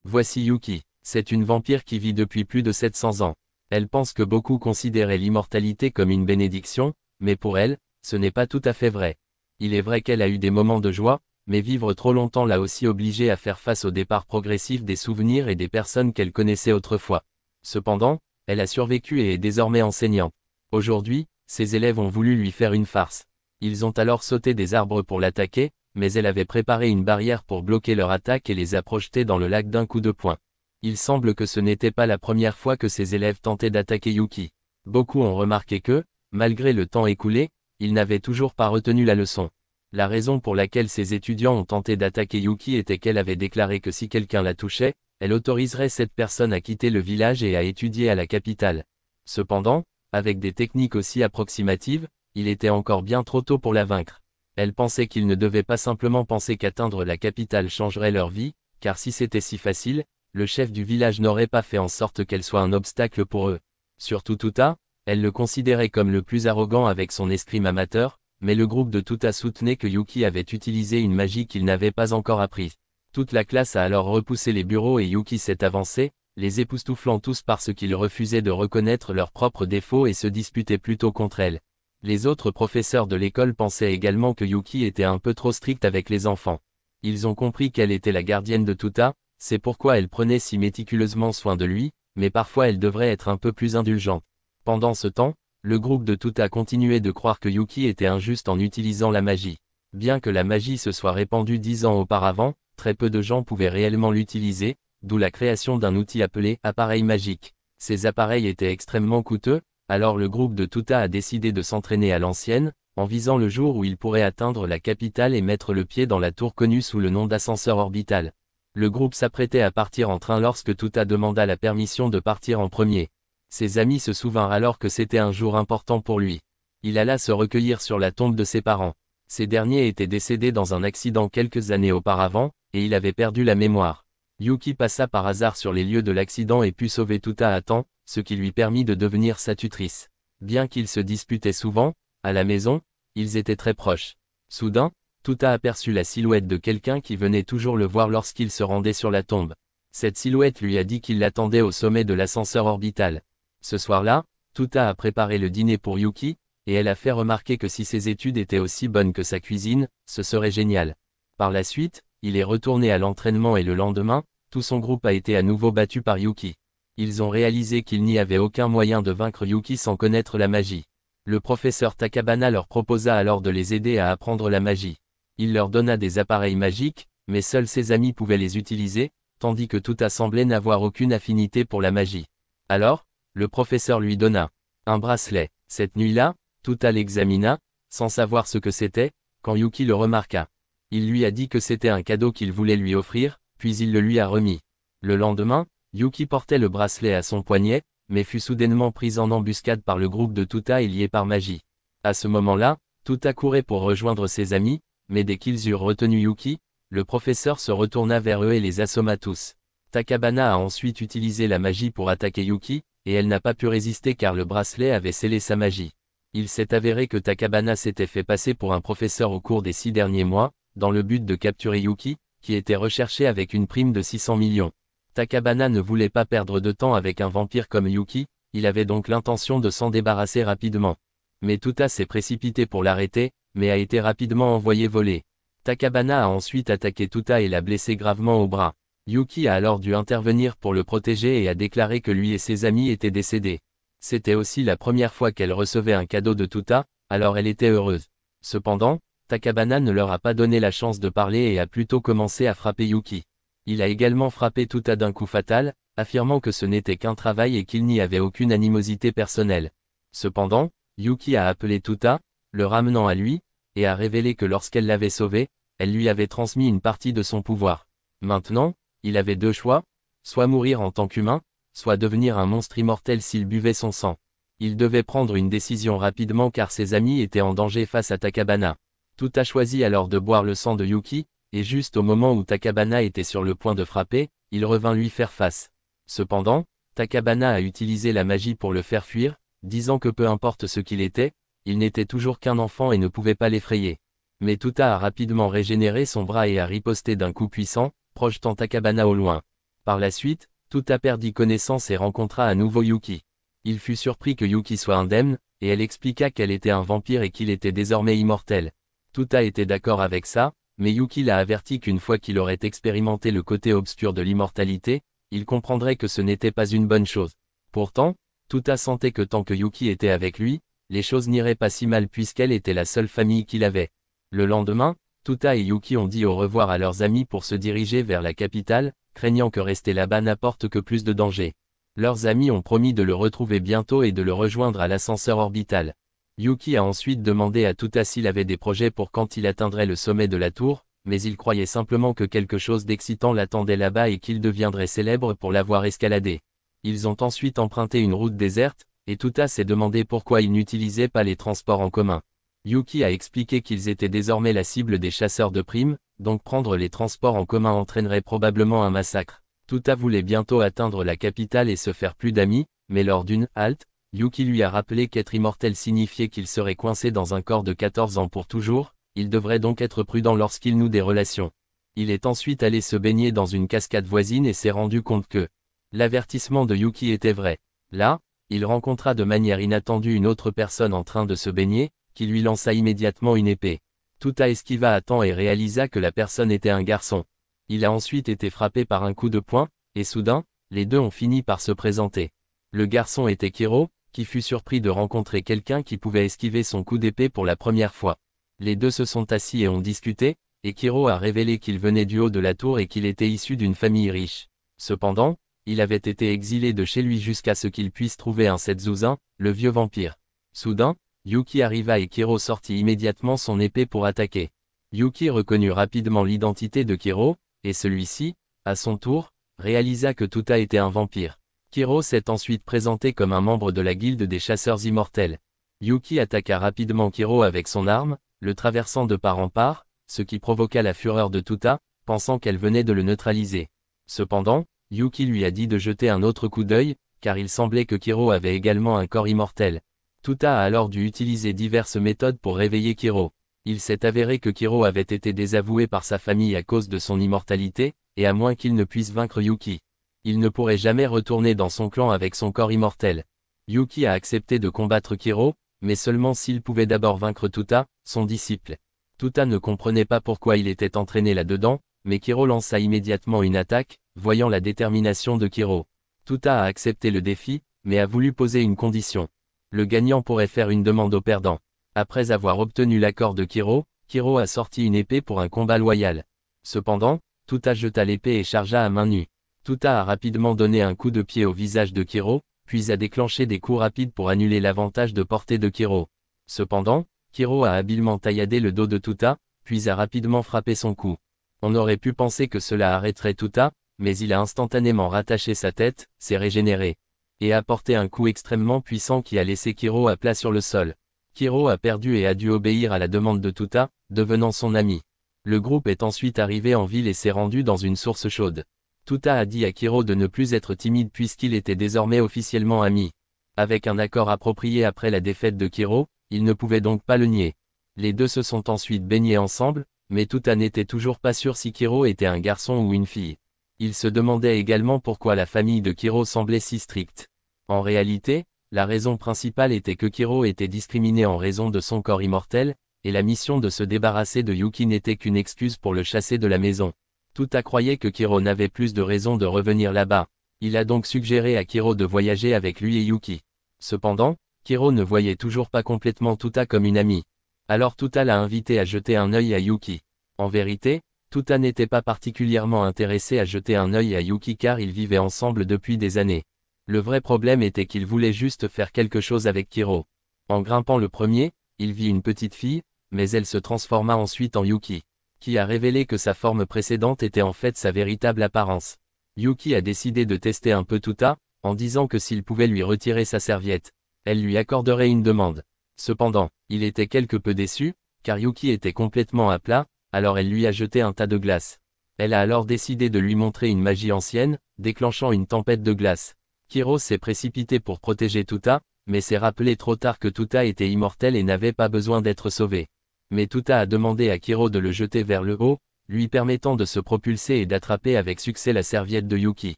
Voici Yuki. C'est une vampire qui vit depuis plus de 700 ans. Elle pense que beaucoup considéraient l'immortalité comme une bénédiction, mais pour elle, ce n'est pas tout à fait vrai. Il est vrai qu'elle a eu des moments de joie, mais vivre trop longtemps l'a aussi obligée à faire face au départ progressif des souvenirs et des personnes qu'elle connaissait autrefois. Cependant, elle a survécu et est désormais enseignante. Aujourd'hui, ses élèves ont voulu lui faire une farce. Ils ont alors sauté des arbres pour l'attaquer, mais elle avait préparé une barrière pour bloquer leur attaque et les a projetés dans le lac d'un coup de poing. Il semble que ce n'était pas la première fois que ses élèves tentaient d'attaquer Yuki. Beaucoup ont remarqué que, malgré le temps écoulé, ils n'avaient toujours pas retenu la leçon. La raison pour laquelle ces étudiants ont tenté d'attaquer Yuki était qu'elle avait déclaré que si quelqu'un la touchait, elle autoriserait cette personne à quitter le village et à étudier à la capitale. Cependant, avec des techniques aussi approximatives, il était encore bien trop tôt pour la vaincre. Elle pensait qu'ils ne devaient pas simplement penser qu'atteindre la capitale changerait leur vie, car si c'était si facile, le chef du village n'aurait pas fait en sorte qu'elle soit un obstacle pour eux. Surtout Tuta, elle le considérait comme le plus arrogant avec son escrime amateur, mais le groupe de Tuta soutenait que Yuki avait utilisé une magie qu'il n'avait pas encore apprise. Toute la classe a alors repoussé les bureaux et Yuki s'est avancé, les époustouflant tous parce qu'ils refusaient de reconnaître leurs propres défauts et se disputaient plutôt contre elle. Les autres professeurs de l'école pensaient également que Yuki était un peu trop stricte avec les enfants. Ils ont compris qu'elle était la gardienne de Tuta, c'est pourquoi elle prenait si méticuleusement soin de lui, mais parfois elle devrait être un peu plus indulgente. Pendant ce temps, le groupe de Tuta continuait de croire que Yuki était injuste en utilisant la magie. Bien que la magie se soit répandue 10 ans auparavant, très peu de gens pouvaient réellement l'utiliser, d'où la création d'un outil appelé appareil magique. Ces appareils étaient extrêmement coûteux, alors le groupe de Tuta a décidé de s'entraîner à l'ancienne, en visant le jour où il pourrait atteindre la capitale et mettre le pied dans la tour connue sous le nom d'ascenseur orbital. Le groupe s'apprêtait à partir en train lorsque Tuta demanda la permission de partir en premier. Ses amis se souvinrent alors que c'était un jour important pour lui. Il alla se recueillir sur la tombe de ses parents. Ces derniers étaient décédés dans un accident quelques années auparavant, et il avait perdu la mémoire. Yuki passa par hasard sur les lieux de l'accident et put sauver Tuta à temps, ce qui lui permit de devenir sa tutrice. Bien qu'ils se disputaient souvent, à la maison, ils étaient très proches. Soudain, Tuta aperçut la silhouette de quelqu'un qui venait toujours le voir lorsqu'il se rendait sur la tombe. Cette silhouette lui a dit qu'il l'attendait au sommet de l'ascenseur orbital. Ce soir-là, Tuta a préparé le dîner pour Yuki, et elle a fait remarquer que si ses études étaient aussi bonnes que sa cuisine, ce serait génial. Par la suite, il est retourné à l'entraînement et le lendemain, tout son groupe a été à nouveau battu par Yuki. Ils ont réalisé qu'il n'y avait aucun moyen de vaincre Yuki sans connaître la magie. Le professeur Takabana leur proposa alors de les aider à apprendre la magie. Il leur donna des appareils magiques, mais seuls ses amis pouvaient les utiliser, tandis que Tuta semblait n'avoir aucune affinité pour la magie. Alors, le professeur lui donna un bracelet. Cette nuit-là, Tuta l'examina, sans savoir ce que c'était, quand Yuki le remarqua. Il lui a dit que c'était un cadeau qu'il voulait lui offrir, puis il le lui a remis. Le lendemain, Yuki portait le bracelet à son poignet, mais fut soudainement prise en embuscade par le groupe de Tuta et lié par magie. À ce moment-là, Tuta courait pour rejoindre ses amis, mais dès qu'ils eurent retenu Yuki, le professeur se retourna vers eux et les assomma tous. Takabana a ensuite utilisé la magie pour attaquer Yuki, et elle n'a pas pu résister car le bracelet avait scellé sa magie. Il s'est avéré que Takabana s'était fait passer pour un professeur au cours des 6 derniers mois, dans le but de capturer Yuki, qui était recherché avec une prime de 600 millions. Takabana ne voulait pas perdre de temps avec un vampire comme Yuki, il avait donc l'intention de s'en débarrasser rapidement. Mais Tuta s'est précipité pour l'arrêter, mais a été rapidement envoyé voler. Takabana a ensuite attaqué Tuta et l'a blessé gravement au bras. Yuki a alors dû intervenir pour le protéger et a déclaré que lui et ses amis étaient décédés. C'était aussi la première fois qu'elle recevait un cadeau de Tuta, alors elle était heureuse. Cependant, Takabana ne leur a pas donné la chance de parler et a plutôt commencé à frapper Yuki. Il a également frappé Tuta d'un coup fatal, affirmant que ce n'était qu'un travail et qu'il n'y avait aucune animosité personnelle. Cependant, Yuki a appelé Tuta, le ramenant à lui, et a révélé que lorsqu'elle l'avait sauvé, elle lui avait transmis une partie de son pouvoir. Maintenant, il avait 2 choix, soit mourir en tant qu'humain, soit devenir un monstre immortel s'il buvait son sang. Il devait prendre une décision rapidement car ses amis étaient en danger face à Takabana. Tuta choisit alors de boire le sang de Yuki, et juste au moment où Takabana était sur le point de frapper, il revint lui faire face. Cependant, Takabana a utilisé la magie pour le faire fuir, disant que peu importe ce qu'il était, il n'était toujours qu'un enfant et ne pouvait pas l'effrayer. Mais Tuta a rapidement régénéré son bras et a riposté d'un coup puissant, projetant Takabana au loin. Par la suite, Tuta perdit connaissance et rencontra à nouveau Yuki. Il fut surpris que Yuki soit indemne, et elle expliqua qu'elle était un vampire et qu'il était désormais immortel. Tuta était d'accord avec ça, mais Yuki l'a averti qu'une fois qu'il aurait expérimenté le côté obscur de l'immortalité, il comprendrait que ce n'était pas une bonne chose. Pourtant, Tuta sentait que tant que Yuki était avec lui, les choses n'iraient pas si mal puisqu'elle était la seule famille qu'il avait. Le lendemain, Tuta et Yuki ont dit au revoir à leurs amis pour se diriger vers la capitale, craignant que rester là-bas n'apporte que plus de danger. Leurs amis ont promis de le retrouver bientôt et de le rejoindre à l'ascenseur orbital. Yuki a ensuite demandé à Tuta s'il avait des projets pour quand il atteindrait le sommet de la tour, mais il croyait simplement que quelque chose d'excitant l'attendait là-bas et qu'il deviendrait célèbre pour l'avoir escaladé. Ils ont ensuite emprunté une route déserte, et Tuta s'est demandé pourquoi ils n'utilisaient pas les transports en commun. Yuki a expliqué qu'ils étaient désormais la cible des chasseurs de primes, donc prendre les transports en commun entraînerait probablement un massacre. Tuta voulait bientôt atteindre la capitale et se faire plus d'amis, mais lors d'une halte, Yuki lui a rappelé qu'être immortel signifiait qu'il serait coincé dans un corps de 14 ans pour toujours, il devrait donc être prudent lorsqu'il noue des relations. Il est ensuite allé se baigner dans une cascade voisine et s'est rendu compte que l'avertissement de Yuki était vrai. Là, il rencontra de manière inattendue une autre personne en train de se baigner, qui lui lança immédiatement une épée. Tuta esquiva à temps et réalisa que la personne était un garçon. Il a ensuite été frappé par un coup de poing, et soudain, les deux ont fini par se présenter. Le garçon était Kiro, qui fut surpris de rencontrer quelqu'un qui pouvait esquiver son coup d'épée pour la première fois. Les deux se sont assis et ont discuté, et Kiro a révélé qu'il venait du haut de la tour et qu'il était issu d'une famille riche. Cependant, il avait été exilé de chez lui jusqu'à ce qu'il puisse trouver un Setsuzin, le vieux vampire. Soudain, Yuki arriva et Kiro sortit immédiatement son épée pour attaquer. Yuki reconnut rapidement l'identité de Kiro, et celui-ci, à son tour, réalisa que Tuta était un vampire. Kiro s'est ensuite présenté comme un membre de la guilde des chasseurs immortels. Yuki attaqua rapidement Kiro avec son arme, le traversant de part en part, ce qui provoqua la fureur de Tuta, pensant qu'elle venait de le neutraliser. Cependant, Yuki lui a dit de jeter un autre coup d'œil, car il semblait que Kiro avait également un corps immortel. Tuta a alors dû utiliser diverses méthodes pour réveiller Kiro. Il s'est avéré que Kiro avait été désavoué par sa famille à cause de son immortalité, et à moins qu'il ne puisse vaincre Yuki, il ne pourrait jamais retourner dans son clan avec son corps immortel. Yuki a accepté de combattre Kiro, mais seulement s'il pouvait d'abord vaincre Tuta, son disciple. Tuta ne comprenait pas pourquoi il était entraîné là-dedans, mais Kiro lança immédiatement une attaque, voyant la détermination de Kiro. Tuta a accepté le défi, mais a voulu poser une condition. Le gagnant pourrait faire une demande au perdant. Après avoir obtenu l'accord de Kiro, Kiro a sorti une épée pour un combat loyal. Cependant, Tuta jeta l'épée et chargea à main nue. Tuta a rapidement donné un coup de pied au visage de Kiro, puis a déclenché des coups rapides pour annuler l'avantage de portée de Kiro. Cependant, Kiro a habilement tailladé le dos de Tuta, puis a rapidement frappé son cou. On aurait pu penser que cela arrêterait Tuta, mais il a instantanément rattaché sa tête, s'est régénéré, et a porté un coup extrêmement puissant qui a laissé Kiro à plat sur le sol. Kiro a perdu et a dû obéir à la demande de Tuta, devenant son ami. Le groupe est ensuite arrivé en ville et s'est rendu dans une source chaude. Tuta a dit à Kiro de ne plus être timide puisqu'il était désormais officiellement ami. Avec un accord approprié après la défaite de Kiro, il ne pouvait donc pas le nier. Les deux se sont ensuite baignés ensemble, mais Tuta n'était toujours pas sûr si Kiro était un garçon ou une fille. Il se demandait également pourquoi la famille de Kiro semblait si stricte. En réalité, la raison principale était que Kiro était discriminé en raison de son corps immortel, et la mission de se débarrasser de Yuki n'était qu'une excuse pour le chasser de la maison. Tuta croyait que Kiro n'avait plus de raison de revenir là-bas. Il a donc suggéré à Kiro de voyager avec lui et Yuki. Cependant, Kiro ne voyait toujours pas complètement Tuta comme une amie. Alors Tuta l'a invité à jeter un œil à Yuki. En vérité, Tuta n'était pas particulièrement intéressé à jeter un œil à Yuki car ils vivaient ensemble depuis des années. Le vrai problème était qu'il voulait juste faire quelque chose avec Kiro. En grimpant le premier, il vit une petite fille, mais elle se transforma ensuite en Yuki, qui a révélé que sa forme précédente était en fait sa véritable apparence. Yuki a décidé de tester un peu Tuta, en disant que s'il pouvait lui retirer sa serviette, elle lui accorderait une demande. Cependant, il était quelque peu déçu, car Yuki était complètement à plat, alors elle lui a jeté un tas de glace. Elle a alors décidé de lui montrer une magie ancienne, déclenchant une tempête de glace. Kiro s'est précipité pour protéger Tuta, mais s'est rappelé trop tard que Tuta était immortel et n'avait pas besoin d'être sauvé. Mais Tuta a demandé à Kiro de le jeter vers le haut, lui permettant de se propulser et d'attraper avec succès la serviette de Yuki.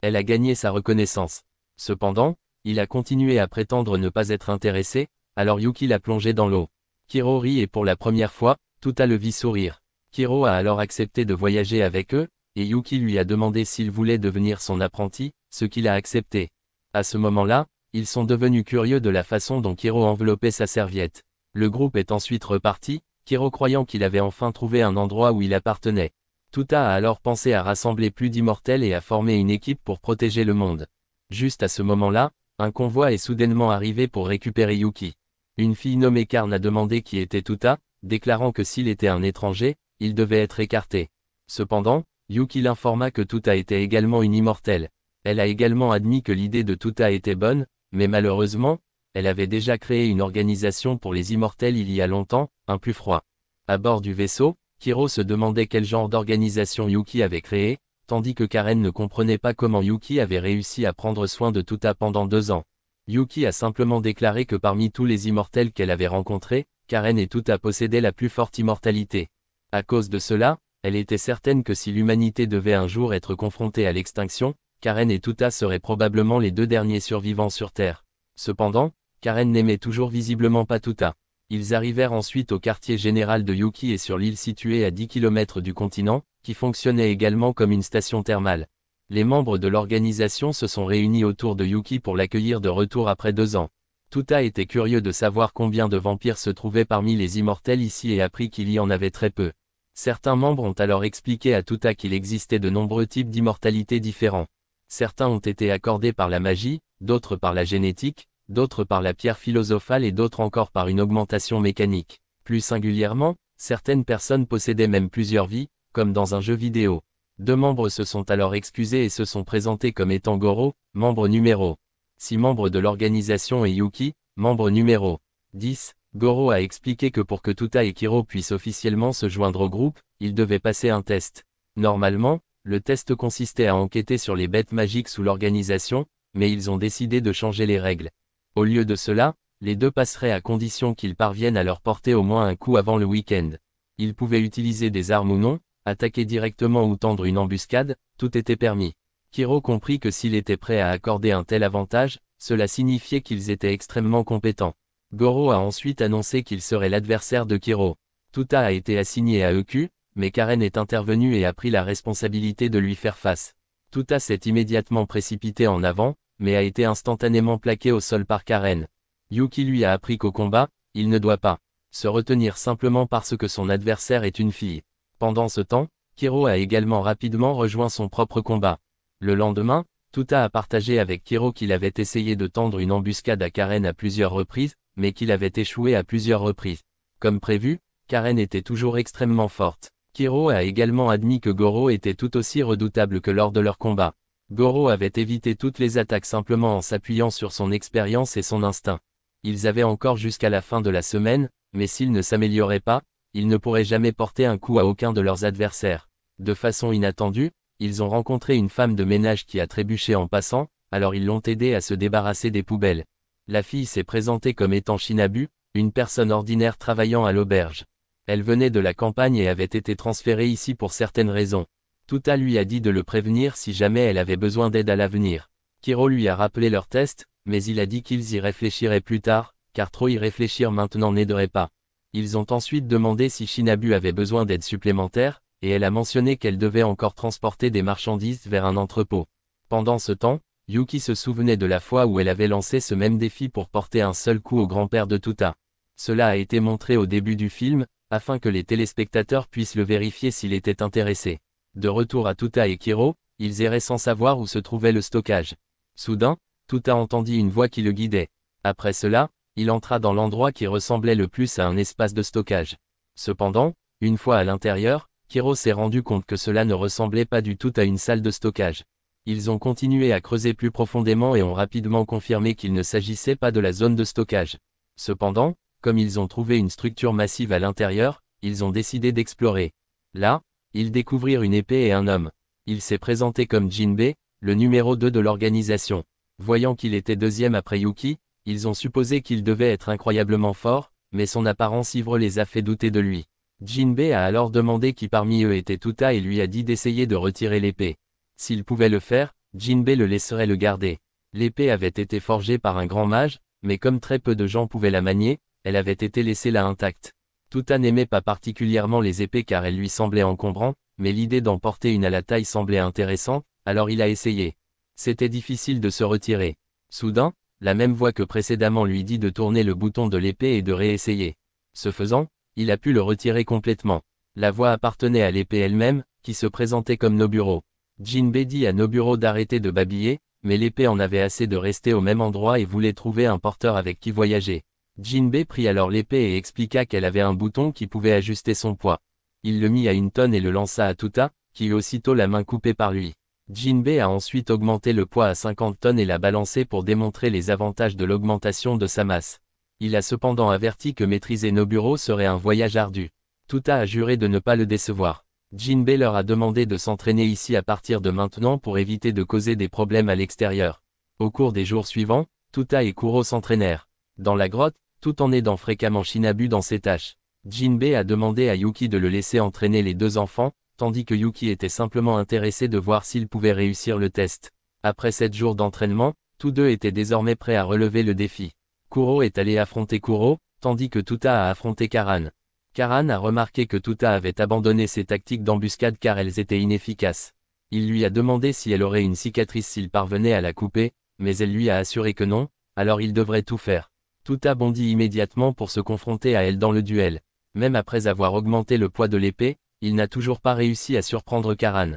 Elle a gagné sa reconnaissance. Cependant, il a continué à prétendre ne pas être intéressé, alors Yuki l'a plongé dans l'eau. Kiro rit et pour la première fois, Tuta le vit sourire. Kiro a alors accepté de voyager avec eux, et Yuki lui a demandé s'il voulait devenir son apprenti, ce qu'il a accepté. À ce moment-là, ils sont devenus curieux de la façon dont Kiro enveloppait sa serviette. Le groupe est ensuite reparti, Kiro croyant qu'il avait enfin trouvé un endroit où il appartenait. Tuta a alors pensé à rassembler plus d'immortels et à former une équipe pour protéger le monde. Juste à ce moment-là, un convoi est soudainement arrivé pour récupérer Yuki. Une fille nommée Karn a demandé qui était Tuta, déclarant que s'il était un étranger, il devait être écarté. Cependant, Yuki l'informa que Tuta était également une immortelle. Elle a également admis que l'idée de Tuta était bonne, mais malheureusement, elle avait déjà créé une organisation pour les immortels il y a longtemps, un plus froid. À bord du vaisseau, Kiro se demandait quel genre d'organisation Yuki avait créé, tandis que Karen ne comprenait pas comment Yuki avait réussi à prendre soin de Tuta pendant 2 ans. Yuki a simplement déclaré que parmi tous les immortels qu'elle avait rencontrés, Karen et Tuta possédaient la plus forte immortalité. À cause de cela, elle était certaine que si l'humanité devait un jour être confrontée à l'extinction, Karen et Tuta seraient probablement les 2 derniers survivants sur Terre. Cependant, Karen n'aimait toujours visiblement pas Tuta. Ils arrivèrent ensuite au quartier général de Yuki et sur l'île située à 10 km du continent, qui fonctionnait également comme une station thermale. Les membres de l'organisation se sont réunis autour de Yuki pour l'accueillir de retour après 2 ans. Tuta était curieux de savoir combien de vampires se trouvaient parmi les immortels ici et apprit qu'il y en avait très peu. Certains membres ont alors expliqué à Tuta qu'il existait de nombreux types d'immortalité différents. Certains ont été accordés par la magie, d'autres par la génétique, d'autres par la pierre philosophale et d'autres encore par une augmentation mécanique. Plus singulièrement, certaines personnes possédaient même plusieurs vies, comme dans un jeu vidéo. 2 membres se sont alors excusés et se sont présentés comme étant Goro, membre numéro 6 membre de l'organisation et Yuki, membre numéro 10. Goro a expliqué que pour que Tuta et Kiro puissent officiellement se joindre au groupe, ils devaient passer un test. Normalement, le test consistait à enquêter sur les bêtes magiques sous l'organisation, mais ils ont décidé de changer les règles. Au lieu de cela, les 2 passeraient à condition qu'ils parviennent à leur porter au moins un coup avant le week-end. Ils pouvaient utiliser des armes ou non, attaquer directement ou tendre une embuscade, tout était permis. Kiro comprit que s'il était prêt à accorder un tel avantage, cela signifiait qu'ils étaient extrêmement compétents. Goro a ensuite annoncé qu'il serait l'adversaire de Kiro. Tuta a été assigné à EQ, mais Karen est intervenue et a pris la responsabilité de lui faire face. Tuta s'est immédiatement précipité en avant, mais a été instantanément plaqué au sol par Karen. Yuki lui a appris qu'au combat, il ne doit pas se retenir simplement parce que son adversaire est une fille. Pendant ce temps, Kiro a également rapidement rejoint son propre combat. Le lendemain, Tuta a partagé avec Kiro qu'il avait essayé de tendre une embuscade à Karen à plusieurs reprises, mais qu'il avait échoué à plusieurs reprises. Comme prévu, Karen était toujours extrêmement forte. Kiro a également admis que Goro était tout aussi redoutable que lors de leur combat. Goro avait évité toutes les attaques simplement en s'appuyant sur son expérience et son instinct. Ils avaient encore jusqu'à la fin de la semaine, mais s'ils ne s'amélioraient pas, ils ne pourraient jamais porter un coup à aucun de leurs adversaires. De façon inattendue, ils ont rencontré une femme de ménage qui a trébuché en passant, alors ils l'ont aidé à se débarrasser des poubelles. La fille s'est présentée comme étant Shinabu, une personne ordinaire travaillant à l'auberge. Elle venait de la campagne et avait été transférée ici pour certaines raisons. Tuta lui a dit de le prévenir si jamais elle avait besoin d'aide à l'avenir. Kiro lui a rappelé leur test, mais il a dit qu'ils y réfléchiraient plus tard, car trop y réfléchir maintenant n'aiderait pas. Ils ont ensuite demandé si Shinabu avait besoin d'aide supplémentaire, et elle a mentionné qu'elle devait encore transporter des marchandises vers un entrepôt. Pendant ce temps, Yuki se souvenait de la fois où elle avait lancé ce même défi pour porter un seul coup au grand-père de Tuta. Cela a été montré au début du film, afin que les téléspectateurs puissent le vérifier s'il était intéressé. De retour à Tuta et Kiro, ils erraient sans savoir où se trouvait le stockage. Soudain, Tuta entendit une voix qui le guidait. Après cela, il entra dans l'endroit qui ressemblait le plus à un espace de stockage. Cependant, une fois à l'intérieur, Kiro s'est rendu compte que cela ne ressemblait pas du tout à une salle de stockage. Ils ont continué à creuser plus profondément et ont rapidement confirmé qu'il ne s'agissait pas de la zone de stockage. Cependant, comme ils ont trouvé une structure massive à l'intérieur, ils ont décidé d'explorer. Là, ils découvrirent une épée et un homme. Il s'est présenté comme Jinbe, le numéro 2 de l'organisation. Voyant qu'il était deuxième après Yuki, ils ont supposé qu'il devait être incroyablement fort, mais son apparence ivre les a fait douter de lui. Jinbei a alors demandé qui parmi eux était Tuta et lui a dit d'essayer de retirer l'épée. S'il pouvait le faire, Jinbei le laisserait le garder. L'épée avait été forgée par un grand mage, mais comme très peu de gens pouvaient la manier, elle avait été laissée là intacte. Tuta n'aimait pas particulièrement les épées car elles lui semblaient encombrantes, mais l'idée d'en porter une à la taille semblait intéressante, alors il a essayé. C'était difficile de se retirer. Soudain, la même voix que précédemment lui dit de tourner le bouton de l'épée et de réessayer. Ce faisant, il a pu le retirer complètement. La voix appartenait à l'épée elle-même, qui se présentait comme Noburo. Jinbei dit à Noburo d'arrêter de babiller, mais l'épée en avait assez de rester au même endroit et voulait trouver un porteur avec qui voyager. Jinbei prit alors l'épée et expliqua qu'elle avait un bouton qui pouvait ajuster son poids. Il le mit à 1 tonne et le lança à Tuta, qui eut aussitôt la main coupée par lui. Jinbei a ensuite augmenté le poids à 50 tonnes et l'a balancé pour démontrer les avantages de l'augmentation de sa masse. Il a cependant averti que maîtriser Noburo serait un voyage ardu. Tuta a juré de ne pas le décevoir. Jinbei leur a demandé de s'entraîner ici à partir de maintenant pour éviter de causer des problèmes à l'extérieur. Au cours des jours suivants, Tuta et Kuro s'entraînèrent. Dans la grotte, tout en aidant fréquemment Shinabu dans ses tâches. Jinbei a demandé à Yuki de le laisser entraîner les deux enfants, tandis que Yuki était simplement intéressé de voir s'il pouvait réussir le test. Après 7 jours d'entraînement, tous deux étaient désormais prêts à relever le défi. Kuro est allé affronter Kuro, tandis que Tuta a affronté Karan. Karan a remarqué que Tuta avait abandonné ses tactiques d'embuscade car elles étaient inefficaces. Il lui a demandé si elle aurait une cicatrice s'il parvenait à la couper, mais elle lui a assuré que non, alors il devrait tout faire. Tuta bondit immédiatement pour se confronter à elle dans le duel. Même après avoir augmenté le poids de l'épée, il n'a toujours pas réussi à surprendre Karan.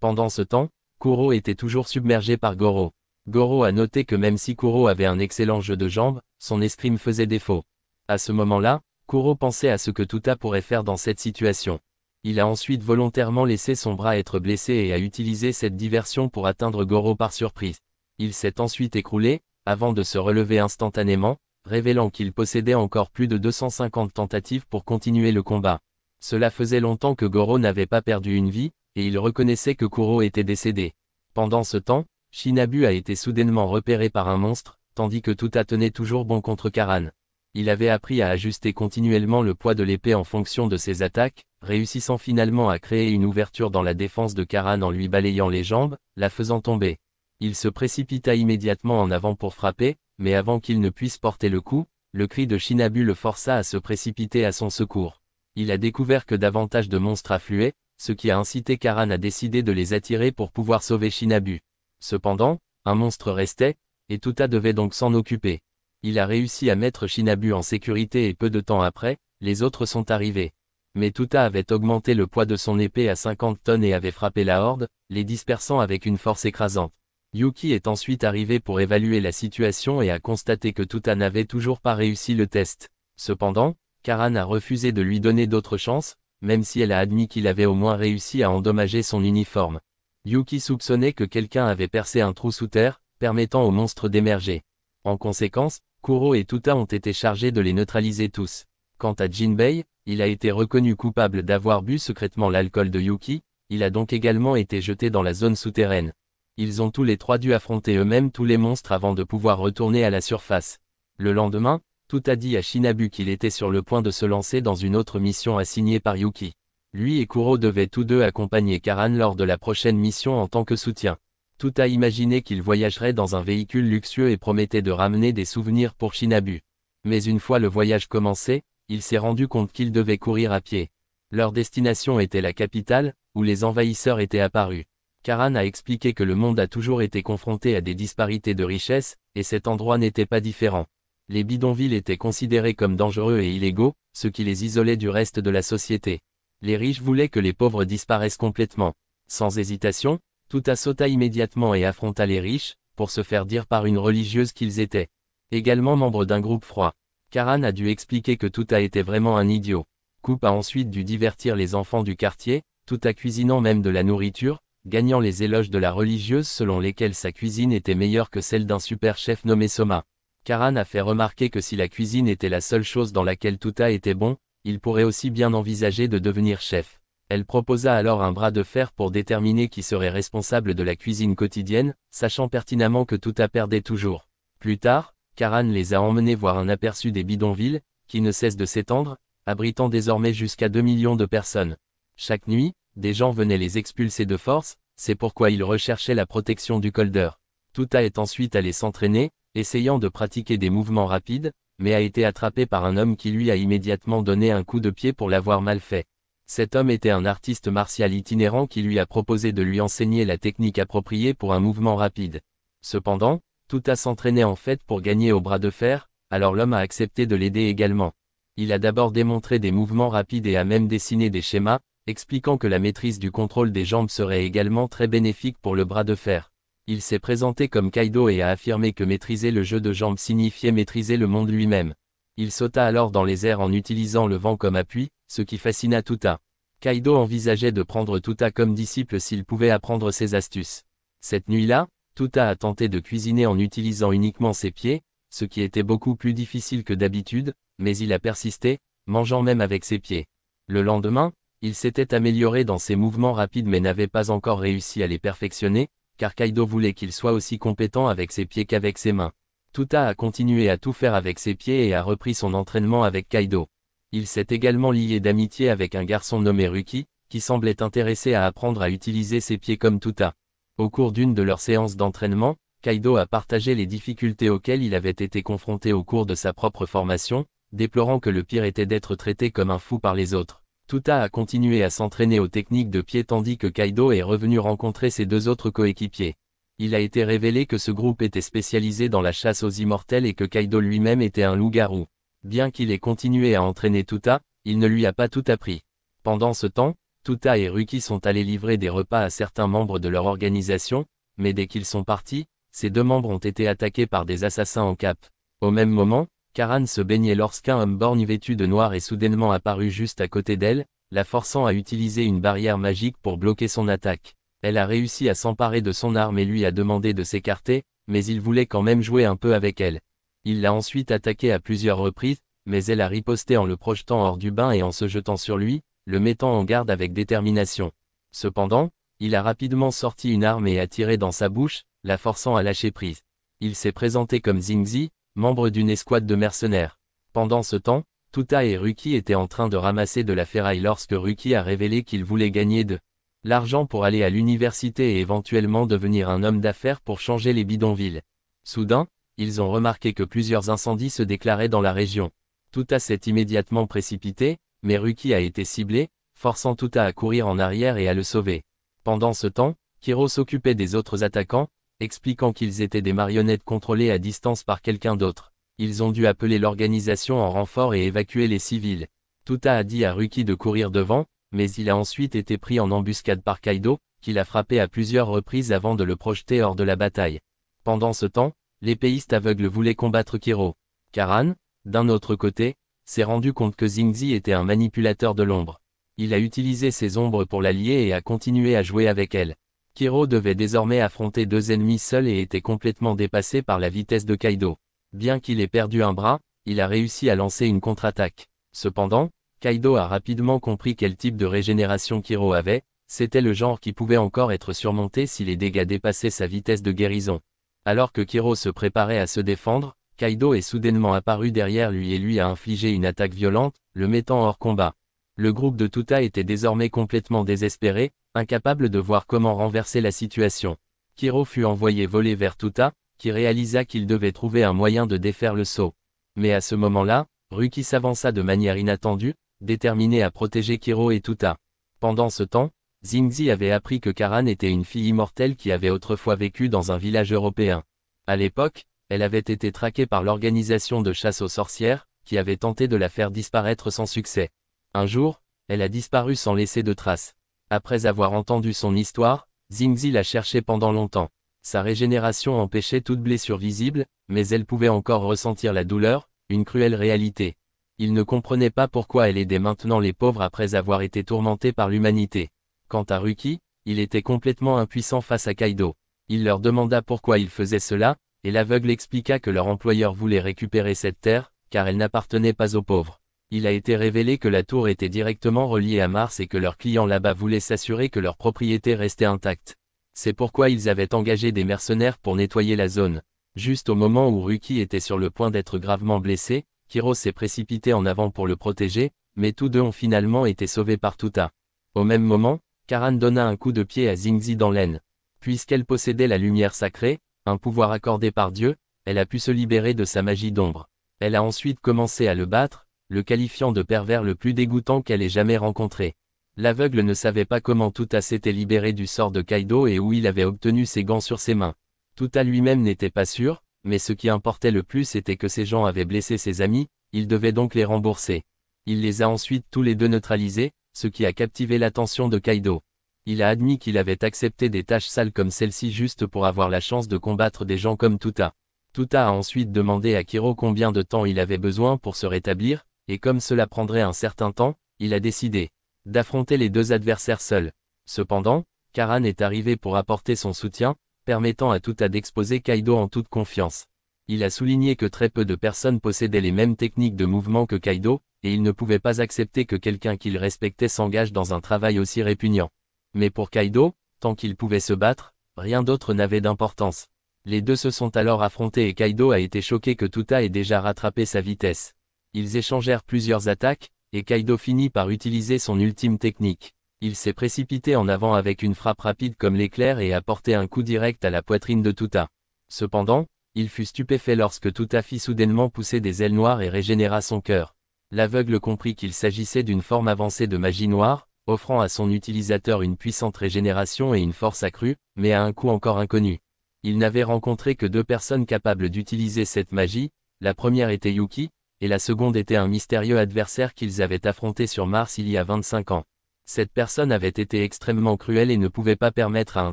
Pendant ce temps, Kuro était toujours submergé par Goro. Goro a noté que même si Kuro avait un excellent jeu de jambes, son escrime faisait défaut. À ce moment-là, Kuro pensait à ce que Tuta pourrait faire dans cette situation. Il a ensuite volontairement laissé son bras être blessé et a utilisé cette diversion pour atteindre Goro par surprise. Il s'est ensuite écroulé, avant de se relever instantanément, révélant qu'il possédait encore plus de 250 tentatives pour continuer le combat. Cela faisait longtemps que Goro n'avait pas perdu une vie, et il reconnaissait que Kuro était décédé. Pendant ce temps, Shinabu a été soudainement repéré par un monstre, tandis que Tuta tenait toujours bon contre Karan. Il avait appris à ajuster continuellement le poids de l'épée en fonction de ses attaques, réussissant finalement à créer une ouverture dans la défense de Karan en lui balayant les jambes, la faisant tomber. Il se précipita immédiatement en avant pour frapper, mais avant qu'il ne puisse porter le coup, le cri de Shinabu le força à se précipiter à son secours. Il a découvert que davantage de monstres affluaient, ce qui a incité Karan à décider de les attirer pour pouvoir sauver Shinabu. Cependant, un monstre restait, et Tuta devait donc s'en occuper. Il a réussi à mettre Shinabu en sécurité et peu de temps après, les autres sont arrivés. Mais Tuta avait augmenté le poids de son épée à 50 tonnes et avait frappé la horde, les dispersant avec une force écrasante. Yuki est ensuite arrivé pour évaluer la situation et a constaté que Tuta n'avait toujours pas réussi le test. Cependant, Karan a refusé de lui donner d'autres chances, même si elle a admis qu'il avait au moins réussi à endommager son uniforme. Yuki soupçonnait que quelqu'un avait percé un trou sous terre, permettant au monstre d'émerger. En conséquence, Kuro et Tuta ont été chargés de les neutraliser tous. Quant à Jinbei, il a été reconnu coupable d'avoir bu secrètement l'alcool de Yuki, il a donc également été jeté dans la zone souterraine. Ils ont tous les trois dû affronter eux-mêmes tous les monstres avant de pouvoir retourner à la surface. Le lendemain, Tuta dit à Shinabu qu'il était sur le point de se lancer dans une autre mission assignée par Yuki. Lui et Kuro devaient tous deux accompagner Karan lors de la prochaine mission en tant que soutien. Tuta imaginait qu'il voyagerait dans un véhicule luxueux et promettait de ramener des souvenirs pour Shinabu. Mais une fois le voyage commencé, il s'est rendu compte qu'il devait courir à pied. Leur destination était la capitale, où les envahisseurs étaient apparus. Karan a expliqué que le monde a toujours été confronté à des disparités de richesse, et cet endroit n'était pas différent. Les bidonvilles étaient considérés comme dangereux et illégaux, ce qui les isolait du reste de la société. Les riches voulaient que les pauvres disparaissent complètement. Sans hésitation, Tuta sauta immédiatement et affronta les riches, pour se faire dire par une religieuse qu'ils étaient également membres d'un groupe froid. Karan a dû expliquer que Tuta était vraiment un idiot. Coupe a ensuite dû divertir les enfants du quartier, Tuta cuisinant même de la nourriture, gagnant les éloges de la religieuse selon lesquels sa cuisine était meilleure que celle d'un super chef nommé Soma. Karan a fait remarquer que si la cuisine était la seule chose dans laquelle Tuta était bon, il pourrait aussi bien envisager de devenir chef. Elle proposa alors un bras de fer pour déterminer qui serait responsable de la cuisine quotidienne, sachant pertinemment que Tuta perdait toujours. Plus tard, Karan les a emmenés voir un aperçu des bidonvilles, qui ne cessent de s'étendre, abritant désormais jusqu'à 2 millions de personnes. Chaque nuit, des gens venaient les expulser de force, c'est pourquoi ils recherchaient la protection du Colder. Tuta est ensuite allé s'entraîner, essayant de pratiquer des mouvements rapides, mais a été attrapé par un homme qui lui a immédiatement donné un coup de pied pour l'avoir mal fait. Cet homme était un artiste martial itinérant qui lui a proposé de lui enseigner la technique appropriée pour un mouvement rapide. Cependant, Tuta s'entraînait en fait pour gagner au bras de fer, alors l'homme a accepté de l'aider également. Il a d'abord démontré des mouvements rapides et a même dessiné des schémas, expliquant que la maîtrise du contrôle des jambes serait également très bénéfique pour le bras de fer. Il s'est présenté comme Kaido et a affirmé que maîtriser le jeu de jambes signifiait maîtriser le monde lui-même. Il sauta alors dans les airs en utilisant le vent comme appui, ce qui fascina Tuta. Kaido envisageait de prendre Tuta comme disciple s'il pouvait apprendre ses astuces. Cette nuit-là, Tuta a tenté de cuisiner en utilisant uniquement ses pieds, ce qui était beaucoup plus difficile que d'habitude, mais il a persisté, mangeant même avec ses pieds. Le lendemain, il s'était amélioré dans ses mouvements rapides mais n'avait pas encore réussi à les perfectionner, car Kaido voulait qu'il soit aussi compétent avec ses pieds qu'avec ses mains. Tuta a continué à tout faire avec ses pieds et a repris son entraînement avec Kaido. Il s'est également lié d'amitié avec un garçon nommé Ruki, qui semblait intéressé à apprendre à utiliser ses pieds comme Tuta. Au cours d'une de leurs séances d'entraînement, Kaido a partagé les difficultés auxquelles il avait été confronté au cours de sa propre formation, déplorant que le pire était d'être traité comme un fou par les autres. Tuta a continué à s'entraîner aux techniques de pied tandis que Kaido est revenu rencontrer ses deux autres coéquipiers. Il a été révélé que ce groupe était spécialisé dans la chasse aux immortels et que Kaido lui-même était un loup-garou. Bien qu'il ait continué à entraîner Tuta, il ne lui a pas tout appris. Pendant ce temps, Tuta et Ruki sont allés livrer des repas à certains membres de leur organisation, mais dès qu'ils sont partis, ces deux membres ont été attaqués par des assassins en cape. Au même moment, Karan se baignait lorsqu'un homme borgne vêtu de noir est soudainement apparu juste à côté d'elle, la forçant à utiliser une barrière magique pour bloquer son attaque. Elle a réussi à s'emparer de son arme et lui a demandé de s'écarter, mais il voulait quand même jouer un peu avec elle. Il l'a ensuite attaqué à plusieurs reprises, mais elle a riposté en le projetant hors du bain et en se jetant sur lui, le mettant en garde avec détermination. Cependant, il a rapidement sorti une arme et a tiré dans sa bouche, la forçant à lâcher prise. Il s'est présenté comme Xingzi, membre d'une escouade de mercenaires. Pendant ce temps, Tuta et Ruki étaient en train de ramasser de la ferraille lorsque Ruki a révélé qu'il voulait gagner de l'argent pour aller à l'université et éventuellement devenir un homme d'affaires pour changer les bidonvilles. Soudain, ils ont remarqué que plusieurs incendies se déclaraient dans la région. Tuta s'est immédiatement précipité, mais Ruki a été ciblé, forçant Tuta à courir en arrière et à le sauver. Pendant ce temps, Kiro s'occupait des autres attaquants, expliquant qu'ils étaient des marionnettes contrôlées à distance par quelqu'un d'autre. Ils ont dû appeler l'organisation en renfort et évacuer les civils. Tuta a dit à Ruki de courir devant, mais il a ensuite été pris en embuscade par Kaido, qui l'a frappé à plusieurs reprises avant de le projeter hors de la bataille. Pendant ce temps, l'épéiste aveugle voulait combattre Kiro. Karan, d'un autre côté, s'est rendu compte que Xingzi était un manipulateur de l'ombre. Il a utilisé ses ombres pour l'allier et a continué à jouer avec elle. Kiro devait désormais affronter deux ennemis seuls et était complètement dépassé par la vitesse de Kaido. Bien qu'il ait perdu un bras, il a réussi à lancer une contre-attaque. Cependant, Kaido a rapidement compris quel type de régénération Kiro avait, c'était le genre qui pouvait encore être surmonté si les dégâts dépassaient sa vitesse de guérison. Alors que Kiro se préparait à se défendre, Kaido est soudainement apparu derrière lui et lui a infligé une attaque violente, le mettant hors combat. Le groupe de Tuta était désormais complètement désespéré, incapable de voir comment renverser la situation. Kiro fut envoyé voler vers Tuta, qui réalisa qu'il devait trouver un moyen de défaire le sceau. Mais à ce moment-là, Ruki s'avança de manière inattendue, déterminé à protéger Kiro et Tuta. Pendant ce temps, Xingzi avait appris que Karan était une fille immortelle qui avait autrefois vécu dans un village européen. À l'époque, elle avait été traquée par l'organisation de chasse aux sorcières, qui avait tenté de la faire disparaître sans succès. Un jour, elle a disparu sans laisser de traces. Après avoir entendu son histoire, Xingzi l'a cherchée pendant longtemps. Sa régénération empêchait toute blessure visible, mais elle pouvait encore ressentir la douleur, une cruelle réalité. Il ne comprenait pas pourquoi elle aidait maintenant les pauvres après avoir été tourmentés par l'humanité. Quant à Ruki, il était complètement impuissant face à Kaido. Il leur demanda pourquoi il faisait cela, et l'aveugle expliqua que leur employeur voulait récupérer cette terre, car elle n'appartenait pas aux pauvres. Il a été révélé que la tour était directement reliée à Mars et que leurs clients là-bas voulaient s'assurer que leur propriété restait intacte. C'est pourquoi ils avaient engagé des mercenaires pour nettoyer la zone. Juste au moment où Ruki était sur le point d'être gravement blessé, Kiro s'est précipité en avant pour le protéger, mais tous deux ont finalement été sauvés par Tuta. Au même moment, Karan donna un coup de pied à Xingzi dans l'aine. Puisqu'elle possédait la lumière sacrée, un pouvoir accordé par Dieu, elle a pu se libérer de sa magie d'ombre. Elle a ensuite commencé à le battre, le qualifiant de pervers le plus dégoûtant qu'elle ait jamais rencontré. L'aveugle ne savait pas comment Tuta s'était libéré du sort de Kaido et où il avait obtenu ses gants sur ses mains. Tuta lui-même n'était pas sûr, mais ce qui importait le plus était que ces gens avaient blessé ses amis, il devait donc les rembourser. Il les a ensuite tous les deux neutralisés, ce qui a captivé l'attention de Kaido. Il a admis qu'il avait accepté des tâches sales comme celle-ci juste pour avoir la chance de combattre des gens comme Tuta. Tuta a ensuite demandé à Kiro combien de temps il avait besoin pour se rétablir, et comme cela prendrait un certain temps, il a décidé d'affronter les deux adversaires seuls. Cependant, Karan est arrivé pour apporter son soutien, permettant à Tuta d'exposer Kaido en toute confiance. Il a souligné que très peu de personnes possédaient les mêmes techniques de mouvement que Kaido, et il ne pouvait pas accepter que quelqu'un qu'il respectait s'engage dans un travail aussi répugnant. Mais pour Kaido, tant qu'il pouvait se battre, rien d'autre n'avait d'importance. Les deux se sont alors affrontés et Kaido a été choqué que Tuta ait déjà rattrapé sa vitesse. Ils échangèrent plusieurs attaques, et Kaido finit par utiliser son ultime technique. Il s'est précipité en avant avec une frappe rapide comme l'éclair et a porté un coup direct à la poitrine de Tuta. Cependant, il fut stupéfait lorsque Tuta fit soudainement pousser des ailes noires et régénéra son cœur. L'aveugle comprit qu'il s'agissait d'une forme avancée de magie noire, offrant à son utilisateur une puissante régénération et une force accrue, mais à un coût encore inconnu. Il n'avait rencontré que deux personnes capables d'utiliser cette magie, la première était Yuki, et la seconde était un mystérieux adversaire qu'ils avaient affronté sur Mars il y a 25 ans. Cette personne avait été extrêmement cruelle et ne pouvait pas permettre à un